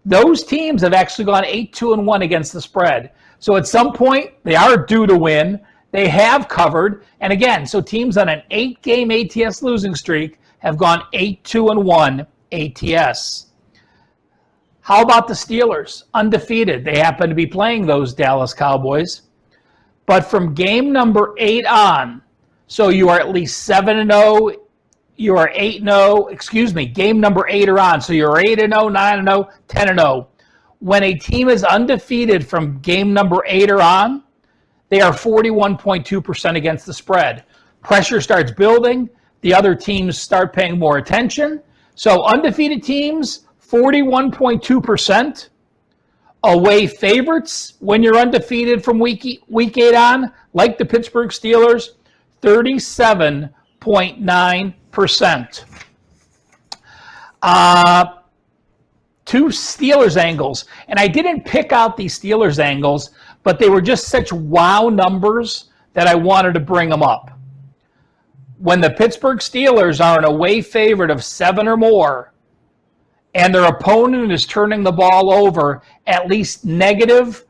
[SPEAKER 5] those teams have actually gone 8-2-1 against the spread. So at some point, they are due to win. they have covered. And again, so teams on an 8-game ATS losing streak have gone 8-2-1 ATS. How about the Steelers? Undefeated. They happen to be playing those Dallas Cowboys. But from game number 8 on, so you are at least 7-0, you are 8-0, game number 8 or on, so you're 8-0, 9-0, 10-0. When a team is undefeated from game number 8 or on, they are 41.2% against the spread. Pressure starts building. The other teams start paying more attention. So undefeated teams, 41.2%. Away favorites when you're undefeated from week 8 on, like the Pittsburgh Steelers, 37.9%. Two Steelers angles, and I didn't pick out these Steelers angles, but they were just such wow numbers that I wanted to bring them up. When the Pittsburgh Steelers are an away favorite of 7 or more, and their opponent is turning the ball over at least negative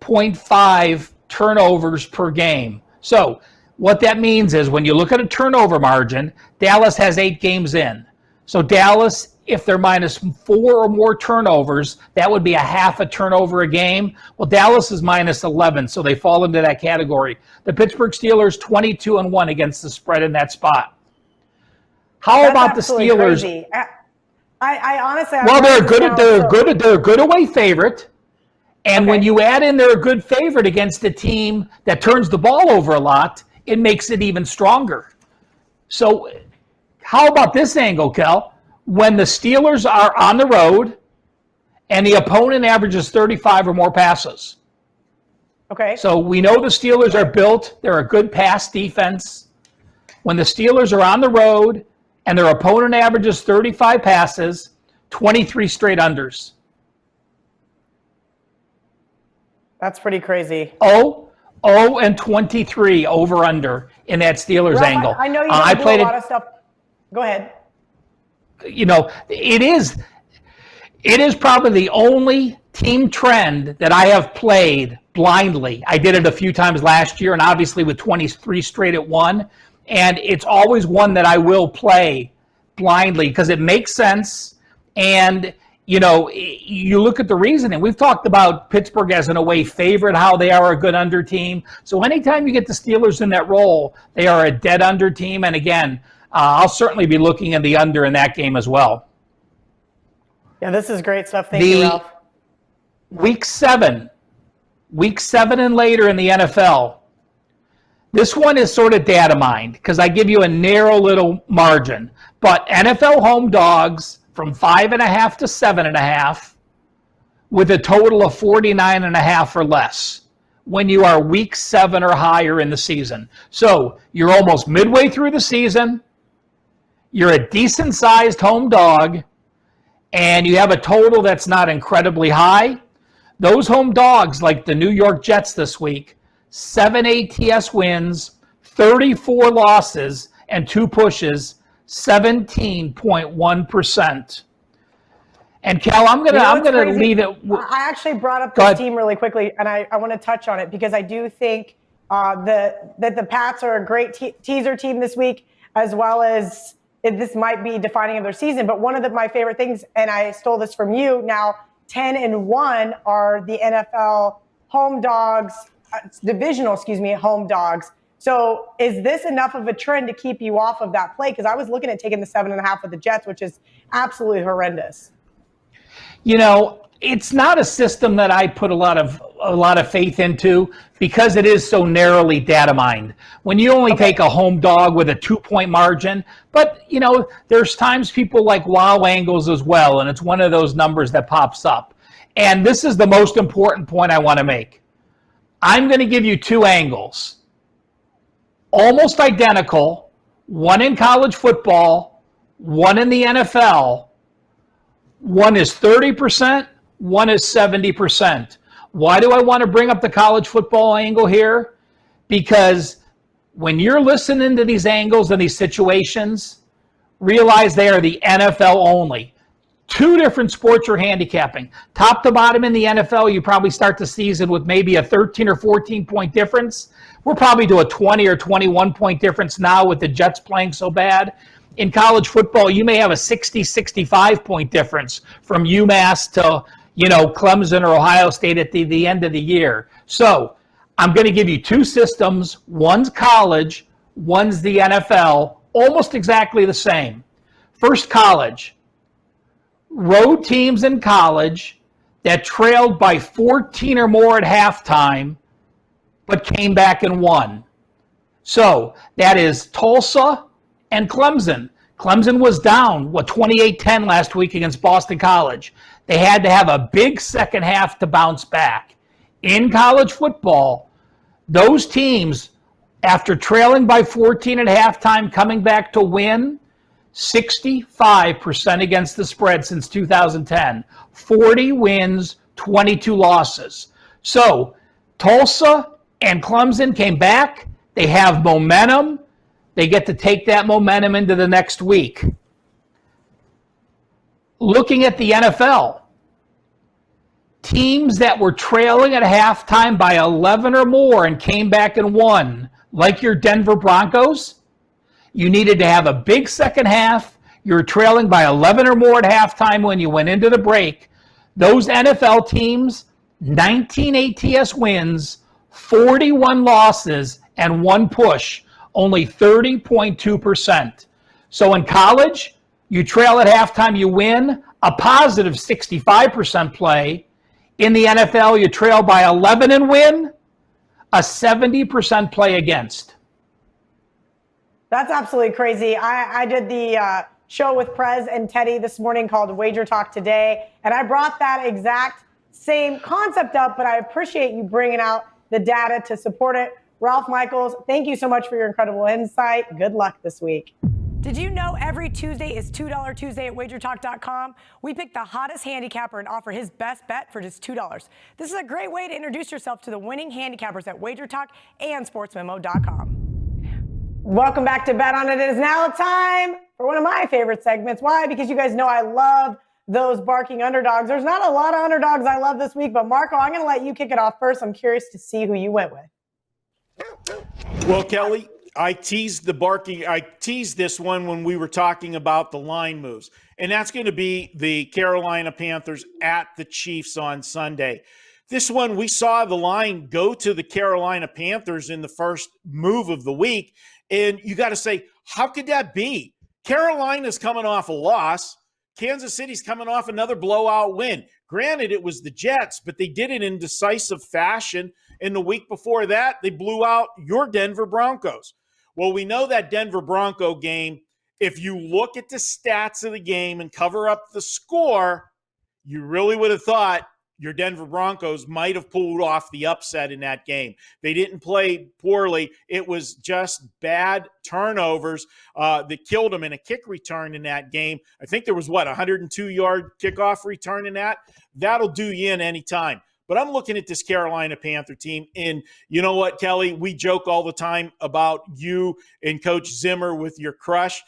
[SPEAKER 5] 0.5 turnovers per game. So what that means is when you look at a turnover margin, Dallas has 8 games in. So Dallas, if they're minus 4 or more turnovers, that would be a half a turnover a game. Well, Dallas is minus 11, so they fall into that category. The Pittsburgh Steelers, 22-1 against the spread in that spot. How about the Steelers?
[SPEAKER 1] Crazy. I honestly,
[SPEAKER 5] well, they're a good away favorite, and when you add in they're a good favorite against a team that turns the ball over a lot, it makes it even stronger. So, how about this angle, Kel? When the Steelers are on the road, and the opponent averages 35 or more passes.
[SPEAKER 1] Okay.
[SPEAKER 5] So we know the Steelers are built; they're a good pass defense. When the Steelers are on the road, and their opponent averages 35 passes, 23 straight unders.
[SPEAKER 1] That's pretty crazy.
[SPEAKER 5] 0-23 over under in that Steelers angle.
[SPEAKER 1] I know you do a lot of stuff. Go ahead.
[SPEAKER 5] You know, it is probably the only team trend that I have played blindly. I did it a few times last year, and obviously with 23 straight at 1. And it's always one that I will play blindly because it makes sense. And, you know, you look at the reasoning. We've talked about Pittsburgh as an away favorite, how they are a good under team. So anytime you get the Steelers in that role, they are a dead under team. And again, I'll certainly be looking at the under in that game as well.
[SPEAKER 1] Yeah, this is great stuff. Thank you, Ralph.
[SPEAKER 5] Week 7 and later in the NFL. This one is sort of data mined because I give you a narrow little margin. But NFL home dogs from 5.5 to 7.5 with a total of 49.5 or less when you are week 7 or higher in the season. So you're almost midway through the season. You're a decent-sized home dog, and you have a total that's not incredibly high. Those home dogs, like the New York Jets this week, 7 ATS wins, 34 losses, and 2 pushes, 17.1%. And Cal, I'm gonna leave it.
[SPEAKER 1] I actually brought up this team really quickly, and I want to touch on it because I do think that the Pats are a great teaser team this week, as well as this might be defining of their season. But one of my favorite things, and I stole this from you, now 10-1 are the NFL home dogs. Divisional, home dogs. So is this enough of a trend to keep you off of that play? Because I was looking at taking the 7.5 with the Jets, which is absolutely horrendous.
[SPEAKER 5] You know, it's not a system that I put a lot of faith into because it is so narrowly data mined. When you only take a home dog with a 2-point margin, but you know, there's times people like wow angles as well, and it's one of those numbers that pops up. And this is the most important point I want to make. I'm going to give you 2 angles, almost identical, one in college football, one in the NFL. One is 30%, one is 70%. Why do I want to bring up the college football angle here? Because when you're listening to these angles and these situations, realize they are the NFL only. Two different sports you're handicapping. Top to bottom in the NFL, you probably start the season with maybe a 13 or 14 point difference. We're probably to a 20 or 21 point difference now with the Jets playing so bad. In college football, you may have a 60, 65 point difference from UMass to, Clemson or Ohio State at the end of the year. So I'm going to give you two systems. One's college, one's the NFL, almost exactly the same. First, college. Road teams in college that trailed by 14 or more at halftime but came back and won. So that is Tulsa and Clemson. Clemson was down, 28-10 last week against Boston College. They had to have a big second half to bounce back. In college football, those teams, after trailing by 14 at halftime, coming back to win, 65% against the spread since 2010. 40 wins, 22 losses. So Tulsa and Clemson came back. They have momentum. They get to take that momentum into the next week. Looking at the NFL, teams that were trailing at halftime by 11 or more and came back and won, like your Denver Broncos, you needed to have a big second half. You were trailing by 11 or more at halftime when you went into the break. Those NFL teams, 19 ATS wins, 41 losses, and one push, only 30.2%. So in college, you trail at halftime, you win, a positive 65% play. In the NFL, you trail by 11 and win, a 70% play against.
[SPEAKER 1] That's absolutely crazy. I did the show with Prez and Teddy this morning called Wager Talk Today, and I brought that exact same concept up, but I appreciate you bringing out the data to support it. Ralph Michaels, thank you so much for your incredible insight. Good luck this week. Did you know every Tuesday is $2 Tuesday at WagerTalk.com? We pick the hottest handicapper and offer his best bet for just $2. This is a great way to introduce yourself to the winning handicappers at WagerTalk and SportsMemo.com. Welcome back to Bet On It. It is now time for one of my favorite segments. Why? Because you guys know I love those barking underdogs. There's not a lot of underdogs I love this week, but Marco, I'm going to let you kick it off first. I'm curious to see who you went with.
[SPEAKER 2] Well, Kelly, I teased this one when we were talking about the line moves, and that's going to be the Carolina Panthers at the Chiefs on Sunday. This one, we saw the line go to the Carolina Panthers in the first move of the week, and you got to say, how could that be? Carolina's coming off a loss. Kansas City's coming off another blowout win. Granted, it was the Jets, but they did it in decisive fashion. And the week before that, they blew out your Denver Broncos. Well, we know that Denver Bronco game, if you look at the stats of the game and cover up the score, you really would have thought your Denver Broncos might have pulled off the upset in that game. They didn't play poorly. It was just bad turnovers that killed them in a kick return in that game. I think there was, 102-yard kickoff return in that? That'll do you in any time. But I'm looking at this Carolina Panther team, and you know what, Kelly? We joke all the time about you and Coach Zimmer with your crush.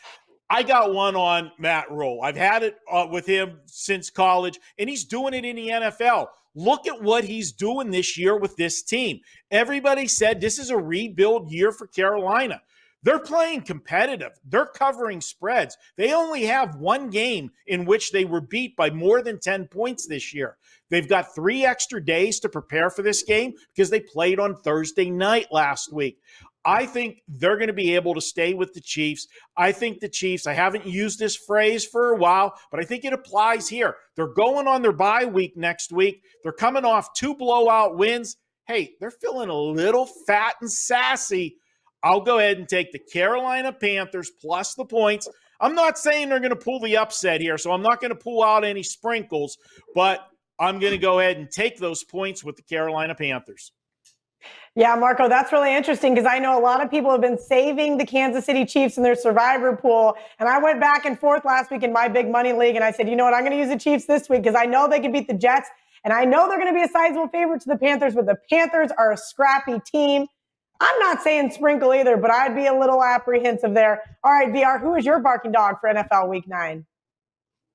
[SPEAKER 2] I got one on Matt Rule. I've had it with him since college, and he's doing it in the NFL. Look at what he's doing this year with this team. Everybody said this is a rebuild year for Carolina. They're playing competitive. They're covering spreads. They only have one game in which they were beat by more than 10 points this year. They've got 3 extra days to prepare for this game because they played on Thursday night last week. I think they're going to be able to stay with the Chiefs. I think the Chiefs, I haven't used this phrase for a while, but I think it applies here. They're going on their bye week next week. They're coming off 2 blowout wins. Hey, they're feeling a little fat and sassy. I'll go ahead and take the Carolina Panthers plus the points. I'm not saying they're going to pull the upset here, so I'm not going to pull out any sprinkles, but I'm going to go ahead and take those points with the Carolina Panthers.
[SPEAKER 1] Yeah, Marco, that's really interesting because I know a lot of people have been saving the Kansas City Chiefs in their survivor pool. And I went back and forth last week in my big money league, and I said, you know what, I'm going to use the Chiefs this week because I know they can beat the Jets, and I know they're going to be a sizable favorite to the Panthers, but the Panthers are a scrappy team. I'm not saying sprinkle either, but I'd be a little apprehensive there. All right, VR, who is your barking dog for NFL Week 9?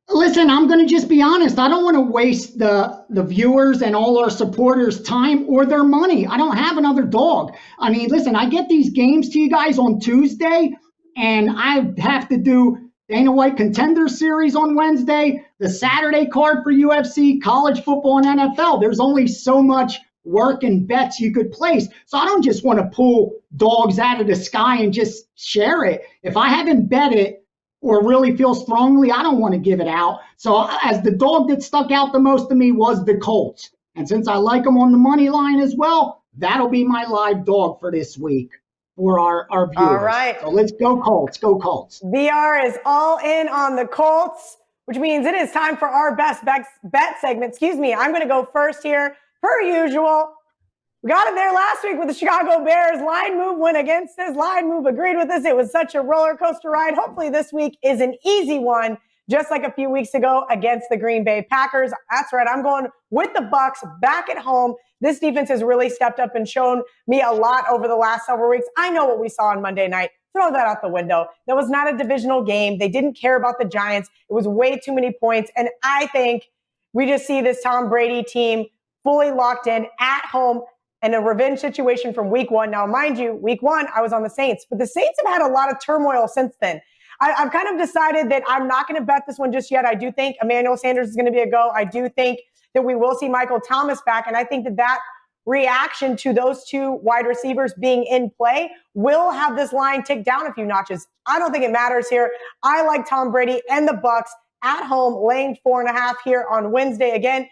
[SPEAKER 3] Listen, I'm going to just be honest. I don't want to waste the viewers and all our supporters' time or their money. I don't have another dog. I mean, listen, I get these games to you guys on Tuesday, and I have to do Dana White Contender Series on Wednesday, the Saturday card for UFC, college football, and NFL. There's only so much work and bets you could place. So I don't just want to pull dogs out of the sky and just share it. If I haven't bet it, or really feel strongly, I don't want to give it out. So as the dog that stuck out the most to me was the Colts. And since I like them on the money line as well, that'll be my live dog for this week for our viewers.
[SPEAKER 1] All right.
[SPEAKER 3] So let's go Colts. Go Colts.
[SPEAKER 1] VR is all in on the Colts, which means it is time for our best bet segment. Excuse me. I'm going to go first here. Per usual, we got it there last week with the Chicago Bears. Line move went against us. Line move agreed with us. It was such a roller coaster ride. Hopefully this week is an easy one, just like a few weeks ago against the Green Bay Packers. That's right. I'm going with the Bucs back at home. This defense has really stepped up and shown me a lot over the last several weeks. I know what we saw on Monday night. Throw that out the window. That was not a divisional game. They didn't care about the Giants. It was way too many points. And I think we just see this Tom Brady team fully locked in at home and a revenge situation from week one. Now, mind you, week one, I was on the Saints, but the Saints have had a lot of turmoil since then. I've kind of decided that I'm not going to bet this one just yet. I do think Emmanuel Sanders is going to be a go. I do think that we will see Michael Thomas back, and I think that reaction to those two wide receivers being in play will have this line tick down a few notches. I don't think it matters here. I like Tom Brady and the Bucs at home, laying 4.5 here on Wednesday. Again,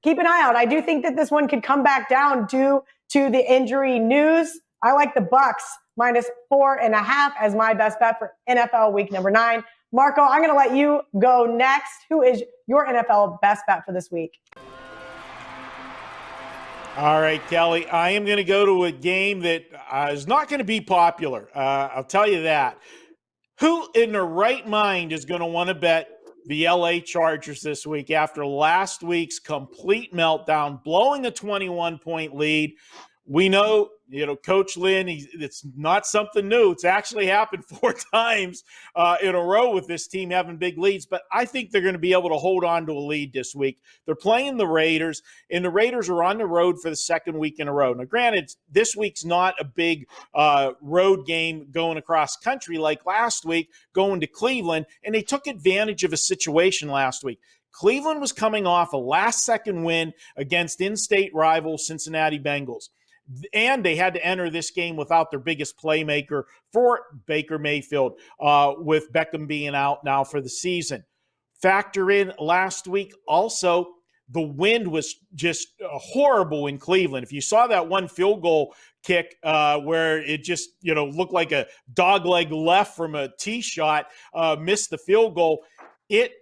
[SPEAKER 1] keep an eye out. I do think that this one could come back down due to the injury news. I like the Bucs minus 4.5 as my best bet for NFL week number 9. Marco, I'm going to let you go next. Who is your NFL best bet for this week?
[SPEAKER 2] All right, Kelly, I am going to go to a game that is not going to be popular. I'll tell you that. Who in their right mind is going to want to bet the LA Chargers this week after last week's complete meltdown, blowing a 21-point lead? We know, Coach Lynn, it's not something new. It's actually happened 4 times in a row with this team having big leads, but I think they're going to be able to hold on to a lead this week. They're playing the Raiders, and the Raiders are on the road for the second week in a row. Now, granted, this week's not a big road game going across country like last week, going to Cleveland, and they took advantage of a situation last week. Cleveland was coming off a last-second win against in-state rival Cincinnati Bengals. And they had to enter this game without their biggest playmaker for Baker Mayfield, with Beckham being out now for the season. Factor in last week also, the wind was just horrible in Cleveland. If you saw that one field goal kick where it just, looked like a dogleg left from a tee shot, missed the field goal, it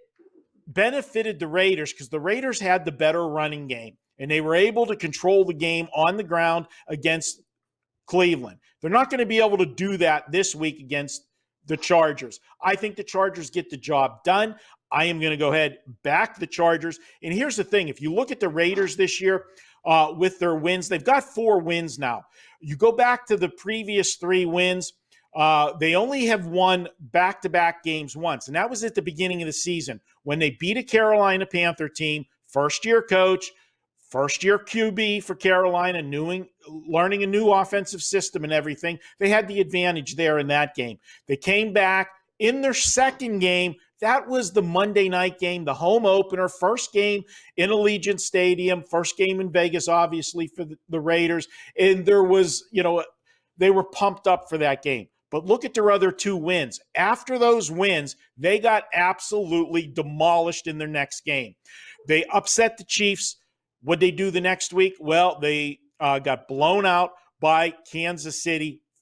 [SPEAKER 2] benefited the Raiders because the Raiders had the better running game. And they were able to control the game on the ground against Cleveland. They're not going to be able to do that this week against the Chargers. I think the Chargers get the job done. I am going to go ahead, back the Chargers. And here's the thing. If you look at the Raiders this year with their wins, they've got 4 wins now. You go back to the previous 3 wins, they only have won back-to-back games once. And that was at the beginning of the season when they beat a Carolina Panther team, first-year coach, first-year QB for Carolina, learning a new offensive system and everything. They had the advantage there in that game. They came back in their second game. That was the Monday night game, the home opener, first game in Allegiant Stadium, first game in Vegas, obviously, for the Raiders. And there was, they were pumped up for that game. But look at their other 2 wins. After those wins, they got absolutely demolished in their next game. They upset the Chiefs. What'd they do the next week? Well, they got blown out by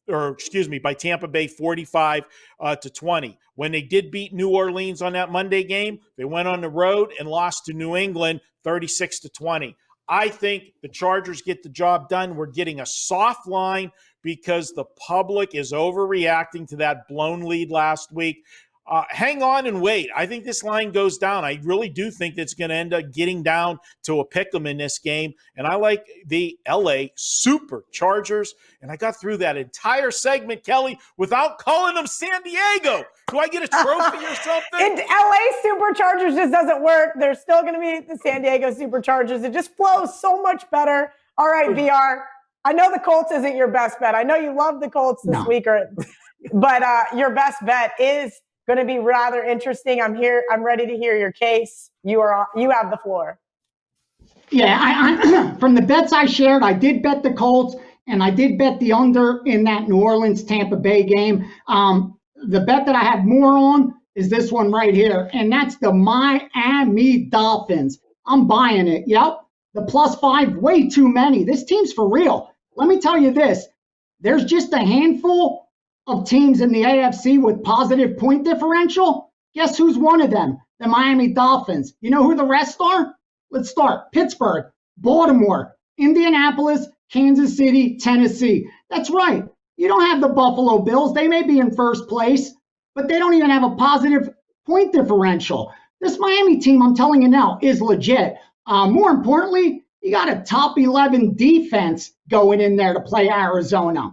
[SPEAKER 2] by Tampa Bay 45-20. When they did beat New Orleans on that Monday game, they went on the road and lost to New England 36-20. I think the Chargers get the job done. We're getting a soft line because the public is overreacting to that blown lead last week. Hang on and wait. I think this line goes down. I really do think it's going to end up getting down to a pick'em in this game. And I like the LA Superchargers. And I got through that entire segment, Kelly, without calling them San Diego. Do I get a trophy or something?
[SPEAKER 1] LA Superchargers just doesn't work. They're still going to be the San Diego Superchargers. It just flows so much better. All right, VR. I know the Colts isn't your best bet. I know you love the Colts this week, but your best bet is going to be rather interesting. I'm here. I'm ready to hear your case. You have the floor.
[SPEAKER 3] Yeah, I from the bets I shared, I did bet the Colts, and I did bet the under in that New Orleans Tampa Bay game. The bet that I have more on is this one right here, and that's the Miami Dolphins. I'm buying it. Yep, the +5, way too many. This team's for real. Let me tell you this. There's just a handful of teams in the AFC with positive point differential. Guess who's one of them? The Miami Dolphins. You know who the rest are? Let's start. Pittsburgh, Baltimore, Indianapolis, Kansas City, Tennessee. That's right. You don't have the Buffalo Bills. They may be in first place, but they don't even have a positive point differential. This Miami team, I'm telling you now, is legit. More importantly, you got a top 11 defense going in there to play Arizona.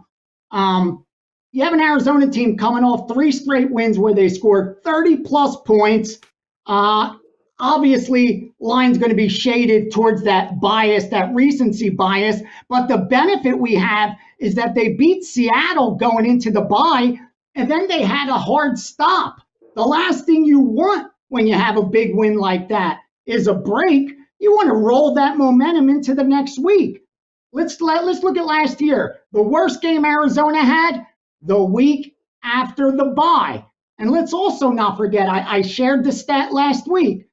[SPEAKER 3] You have an Arizona team coming off 3 straight wins where they scored 30-plus points. Obviously, line's going to be shaded towards that bias, that recency bias. But the benefit we have is that they beat Seattle going into the bye, and then they had a hard stop. The last thing you want when you have a big win like that is a break. You want to roll that momentum into the next week. Let's look at last year. The worst game Arizona had the week after the bye. And let's also not forget, I shared the stat last week.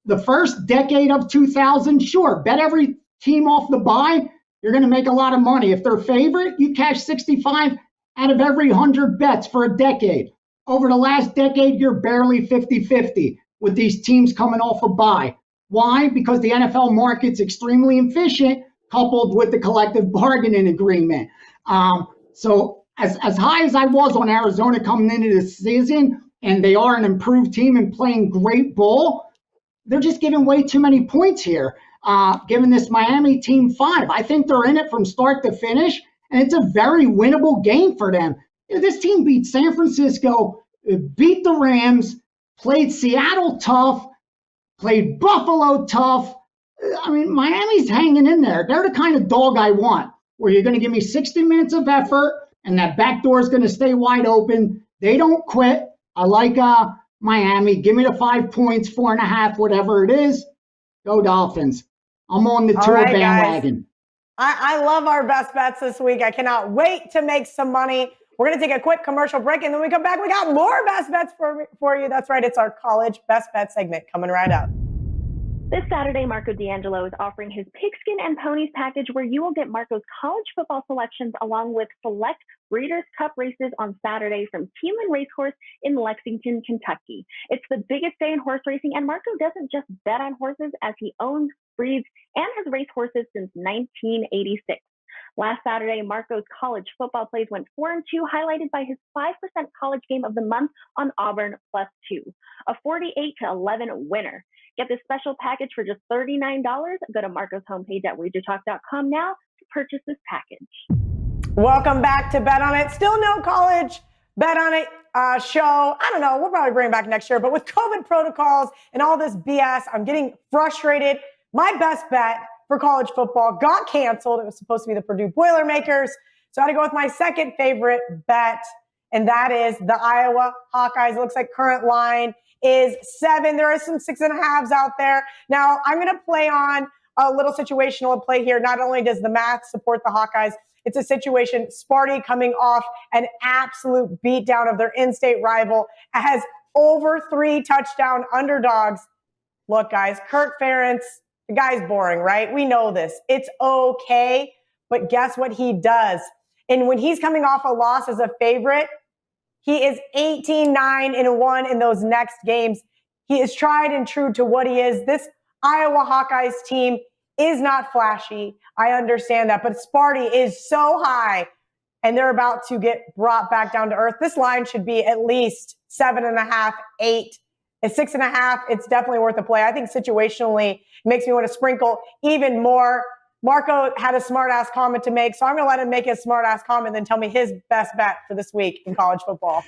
[SPEAKER 3] The first decade of 2000, sure, bet every team off the bye, you're going to make a lot of money. If they're favorite, you cash 65 out of every 100 bets for a decade. Over the last decade, you're barely 50-50 with these teams coming off a bye. Why? Because the NFL market's extremely efficient, coupled with the collective bargaining agreement. So as high as I was on Arizona coming into the season, and they are an improved team and playing great ball, they're just giving way too many points here, giving this Miami team 5. I think they're in it from start to finish, and it's a very winnable game for them. You know, this team beat San Francisco, beat the Rams, played Seattle tough, played Buffalo tough. I mean, Miami's hanging in there. They're the kind of dog I want, where you're going to give me 60 minutes of effort, and that back door is going to stay wide open. They don't quit. I like Miami. Give me the 5 points, 4.5, whatever it is. Go Dolphins. I'm on the Tua bandwagon.
[SPEAKER 1] I love our best bets this week. I cannot wait to make some money. We're going to take a quick commercial break, and then we come back. We got more best bets for you. That's right. It's our college best bet segment coming right up.
[SPEAKER 6] This Saturday, Marco D'Angelo is offering his Pigskin and Ponies package, where you will get Marco's college football selections along with select Breeders' Cup races on Saturday from Keeneland Racecourse in Lexington, Kentucky. It's the biggest day in horse racing, and Marco doesn't just bet on horses, as he owns, breeds, and has raced horses since 1986. Last Saturday, Marco's college football plays went 4-2, highlighted by his 5% college game of the month on Auburn +2, a 48-11 winner. Get this special package for just $39. Go to Marco's homepage at WagerTalk.com now to purchase this package.
[SPEAKER 1] Welcome back to Bet On It. Still no college Bet On It show. I don't know. We'll probably bring it back next year. But with COVID protocols and all this BS, I'm getting frustrated. My best bet for college football got canceled. It was supposed to be the Purdue Boilermakers. So I had to go with my second favorite bet, and that is the Iowa Hawkeyes. It looks like current line is 7. There is some 6.5s out there. Now, I'm going to play on a little situational play here. Not only does the math support the Hawkeyes, it's a situation. Sparty coming off an absolute beatdown of their in-state rival has over 3 touchdown underdogs. Look, guys, Kirk Ferentz, the guy's boring, right? We know this. It's okay, but guess what he does? And when he's coming off a loss as a favorite, he is 18-9-1 in those next games. He is tried and true to what he is. This Iowa Hawkeyes team is not flashy. I understand that, but Sparty is so high, and they're about to get brought back down to earth. This line should be at least 7.5, 8. At 6.5, it's definitely worth a play. I think situationally, it makes me want to sprinkle even more. Marco had a smart-ass comment to make, so I'm going to let him make his smart-ass comment and then tell me his best bet for this week in college football.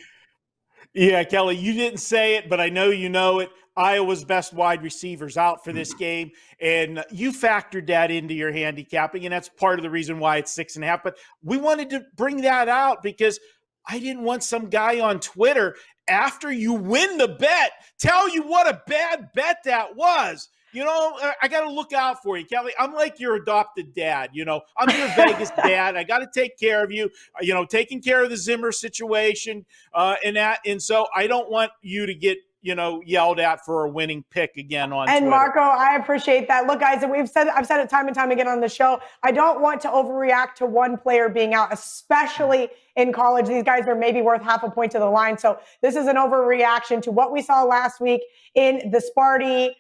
[SPEAKER 2] Yeah, Kelly, you didn't say it, but I know you know it. Iowa's best wide receivers out for this game, and you factored that into your handicapping, and that's part of the reason why it's 6.5. But we wanted to bring that out because I didn't want some guy on Twitter after you win the bet tell you what a bad bet that was. You know, I got to look out for you, Kelly. I'm like your adopted dad. You know, I'm your Vegas dad. I got to take care of you, you know, taking care of the Zimmer situation and that. And so I don't want you to get, you know, yelled at for a winning pick again on
[SPEAKER 1] And
[SPEAKER 2] Twitter.
[SPEAKER 1] Marco, I appreciate that. Look, guys, I've said it time and time again on the show. I don't want to overreact to one player being out, especially in college. These guys are maybe worth half a point to the line. So this is an overreaction to what we saw last week in the Sparty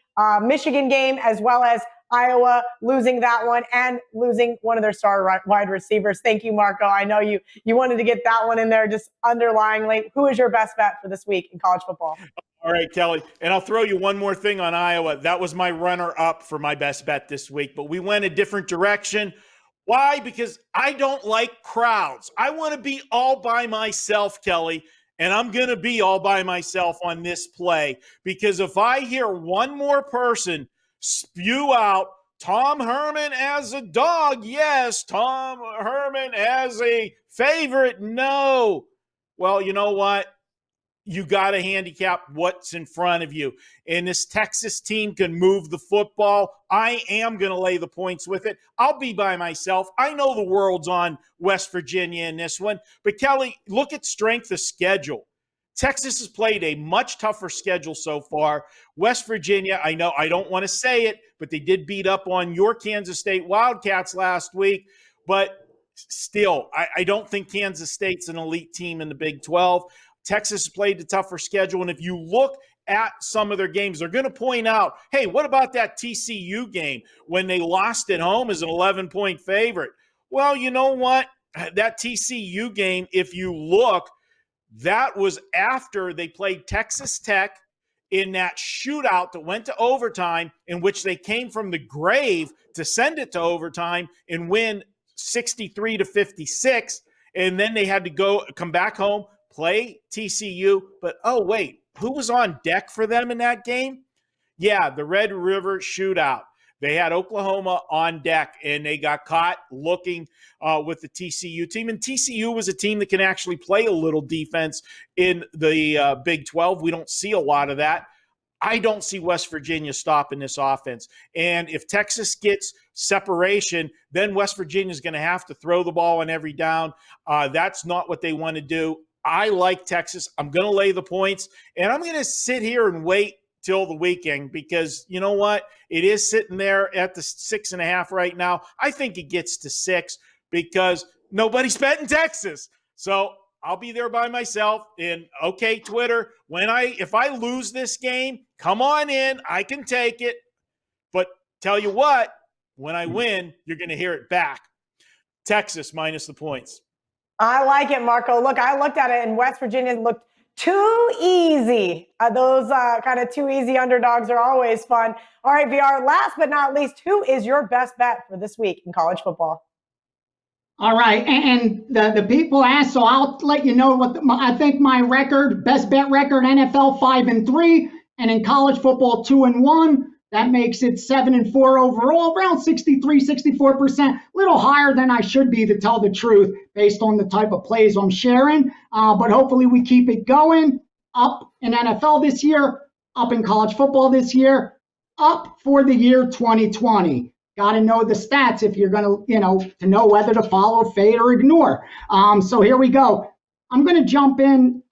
[SPEAKER 1] Michigan game, as well as Iowa losing that one and losing one of their star wide receivers. Thank you, Marco. I know you wanted to get that one in there, just underlyingly. Who is your best bet for this week in college football?
[SPEAKER 2] All right, Kelly. And I'll throw you one more thing on Iowa. That was my runner-up for my best bet this week, but we went a different direction. Why? Because I don't like crowds. I want to be all by myself, Kelly, and I'm going to be all by myself on this play because if I hear one more person spew out Tom Herman as a dog, yes, Tom Herman as a favorite, no. Well, you know what? You got to handicap what's in front of you. And this Texas team can move the football. I am going to lay the points with it. I'll be by myself. I know the world's on West Virginia in this one. But, Kelly, look at strength of schedule. Texas has played a much tougher schedule so far. West Virginia, I know I don't want to say it, but they did beat up on your Kansas State Wildcats last week. But still, I don't think Kansas State's an elite team in the Big 12. Texas played a tougher schedule, and if you look at some of their games, they're going to point out, hey, what about that TCU game when they lost at home as an 11-point favorite? Well, you know what? That TCU game, if you look, that was after they played Texas Tech in that shootout that went to overtime, in which they came from the grave to send it to overtime and win 63-56, and then they had to come back home, play TCU, but oh wait, who was on deck for them in that game? Yeah, the Red River shootout. They had Oklahoma on deck, and they got caught looking with the TCU team. And TCU was a team that can actually play a little defense in the Big 12. We don't see a lot of that. I don't see West Virginia stopping this offense. And if Texas gets separation, then West Virginia is going to have to throw the ball on every down. That's not what they want to do. I like Texas. I'm going to lay the points, and I'm going to sit here and wait till the weekend because you know what? It is sitting there at the 6.5 right now. I think it gets to 6 because nobody's betting Texas. So I'll be there by myself. And okay, Twitter, if I lose this game, come on in. I can take it. But tell you what, when I win, you're going to hear it back. Texas minus the points.
[SPEAKER 1] I like it, Marco. Look, I looked at it, and West Virginia looked too easy. Those kind of too easy underdogs are always fun. All right, VR, last but not least, who is your best bet for this week in college football?
[SPEAKER 3] All right, and the people asked, so I'll let you know what I think my record, best bet record, NFL 5-3, and in college football 2-1. That makes it 7-4 overall, around 63-64%, a little higher than I should be to tell the truth based on the type of plays I'm sharing. But hopefully we keep it going. Up in NFL this year, up in college football this year, up for the year 2020. Got to know the stats if you're going to know whether to follow, fade, or ignore. So here we go. I'm going to jump in.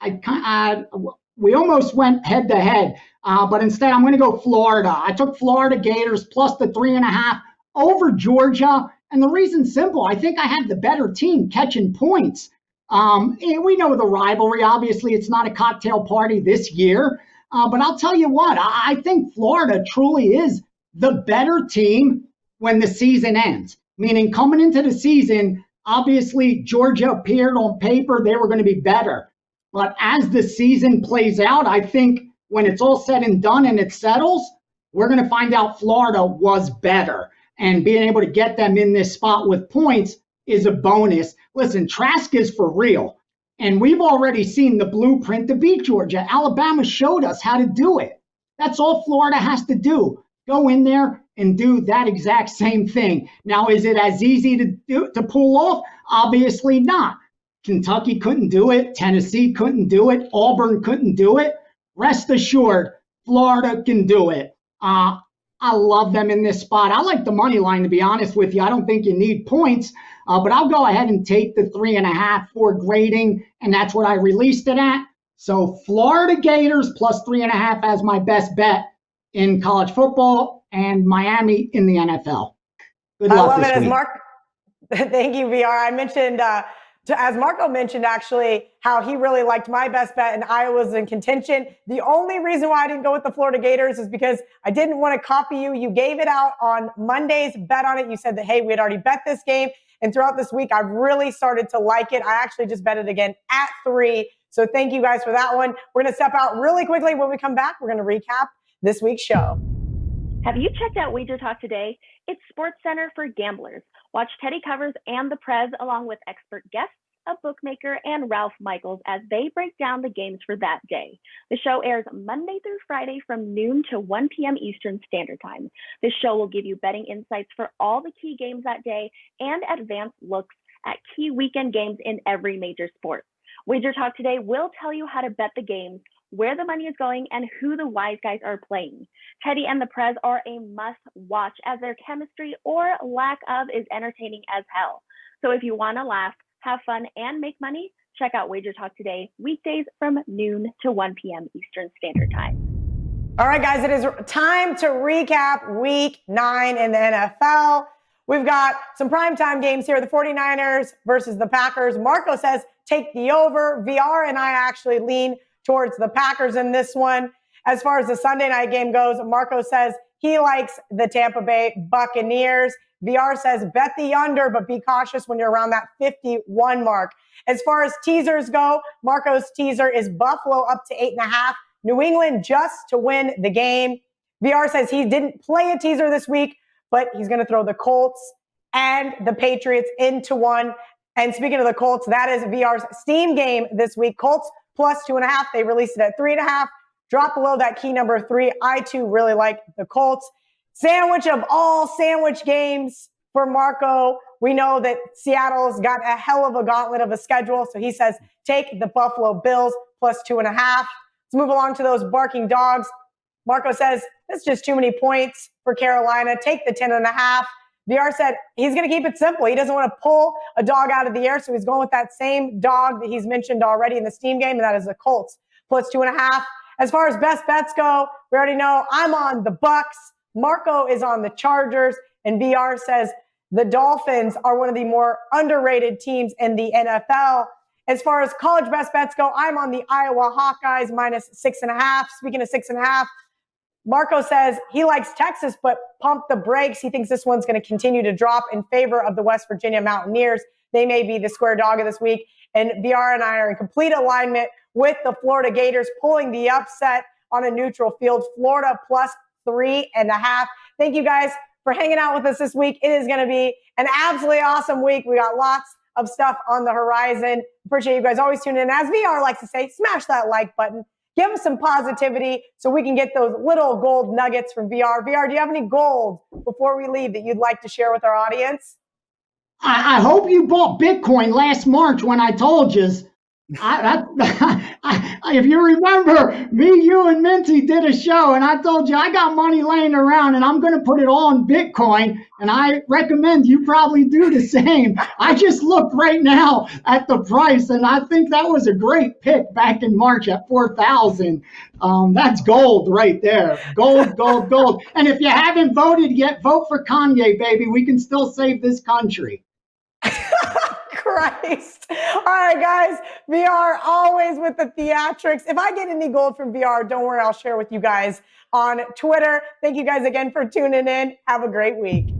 [SPEAKER 3] We almost went head to head, but instead I'm going to go Florida. I took Florida Gators plus the 3.5 over Georgia. And the reason's simple. I think I have the better team catching points. And we know the rivalry. Obviously, it's not a cocktail party this year. But I'll tell you what, I think Florida truly is the better team when the season ends. Meaning coming into the season, obviously Georgia appeared on paper, they were going to be better. But as the season plays out, I think when it's all said and done and it settles, we're going to find out Florida was better. And being able to get them in this spot with points is a bonus. Listen, Trask is for real. And we've already seen the blueprint to beat Georgia. Alabama showed us how to do it. That's all Florida has to do. Go in there and do that exact same thing. Now, is it as easy to pull off? Obviously not. Kentucky couldn't do it. Tennessee couldn't do it. Auburn couldn't do it. Rest assured, Florida can do it. I love them in this spot. I like the money line, to be honest with you. I don't think you need points, but I'll go ahead and take the 3.5 for grading, and that's what I released it at. So Florida Gators plus 3.5 as my best bet in college football, and Miami in the NFL. Good luck this week.
[SPEAKER 1] Thank you, VR. I mentioned, as Marco mentioned, actually, how he really liked my best bet and Iowa's in contention. The only reason why I didn't go with the Florida Gators is because I didn't want to copy you. You gave it out on Monday's bet on it. You said that, hey, we had already bet this game. And throughout this week, I've really started to like it. I actually just bet it again at 3. So thank you guys for that one. We're going to step out really quickly. When we come back, we're going to recap this week's show.
[SPEAKER 6] Have you checked out WagerTalk today? It's Sports Center for gamblers. Watch Teddy Covers and the Prez along with expert guests, a bookmaker, and Ralph Michaels as they break down the games for that day. The show airs Monday through Friday from noon to 1 p.m. Eastern Standard Time. This show will give you betting insights for all the key games that day and advanced looks at key weekend games in every major sport. WagerTalk today will tell you how to bet the games, where the money is going, and who the wise guys are playing. Teddy and the Prez are a must-watch as their chemistry or lack of is entertaining as hell. So if you want to laugh, have fun, and make money, check out WagerTalk today, weekdays from noon to 1 p.m. Eastern Standard Time.
[SPEAKER 1] All right, guys, it is time to recap Week 9 in the NFL. We've got some primetime games here, the 49ers versus the Packers. Marco says take the over. VR and I actually lean towards the Packers in this one. As far as the Sunday night game goes, Marco says he likes the Tampa Bay Buccaneers. VR says bet the under, but be cautious when you're around that 51 mark. As far as teasers go, Marco's teaser is Buffalo up to 8.5. New England just to win the game. VR says he didn't play a teaser this week, but he's going to throw the Colts and the Patriots into one. And speaking of the Colts, that is VR's steam game this week. Colts plus 2.5. They released it at 3.5. Drop below that key number 3. I, too, really like the Colts. Sandwich of all sandwich games for Marco. We know that Seattle's got a hell of a gauntlet of a schedule. So he says take the Buffalo Bills plus 2.5. Let's move along to those barking dogs. Marco says that's just too many points for Carolina. Take the 10.5. VR said he's going to keep it simple. He doesn't want to pull a dog out of the air, so he's going with that same dog that he's mentioned already in the steam game, and that is the Colts, plus 2.5. As far as best bets go, we already know I'm on the Bucks. Marco is on the Chargers, and VR says the Dolphins are one of the more underrated teams in the NFL. As far as college best bets go, I'm on the Iowa Hawkeyes minus 6.5. Speaking of 6.5, Marco says he likes Texas, but pump the brakes. He thinks this one's going to continue to drop in favor of the West Virginia Mountaineers. They may be the square dog of this week. And VR and I are in complete alignment with the Florida Gators pulling the upset on a neutral field. Florida plus 3.5. Thank you guys for hanging out with us this week. It is going to be an absolutely awesome week. We got lots of stuff on the horizon. Appreciate you guys always tuning in. As VR likes to say, smash that like button. Give us some positivity so we can get those little gold nuggets from VR. VR, do you have any gold before we leave that you'd like to share with our audience?
[SPEAKER 3] I hope you bought Bitcoin last March when I told you. If you remember, me, you, and Minty did a show, and I told you I got money laying around, and I'm going to put it all in Bitcoin, and I recommend you probably do the same. I just looked right now at the price, and I think that was a great pick back in March at 4,000. That's gold right there. Gold, gold, gold. And if you haven't voted yet, vote for Kanye, baby. We can still save this country.
[SPEAKER 1] Christ. All right, guys. VR always with the theatrics. If I get any gold from VR, don't worry, I'll share with you guys on Twitter. Thank you guys again for tuning in. Have a great week.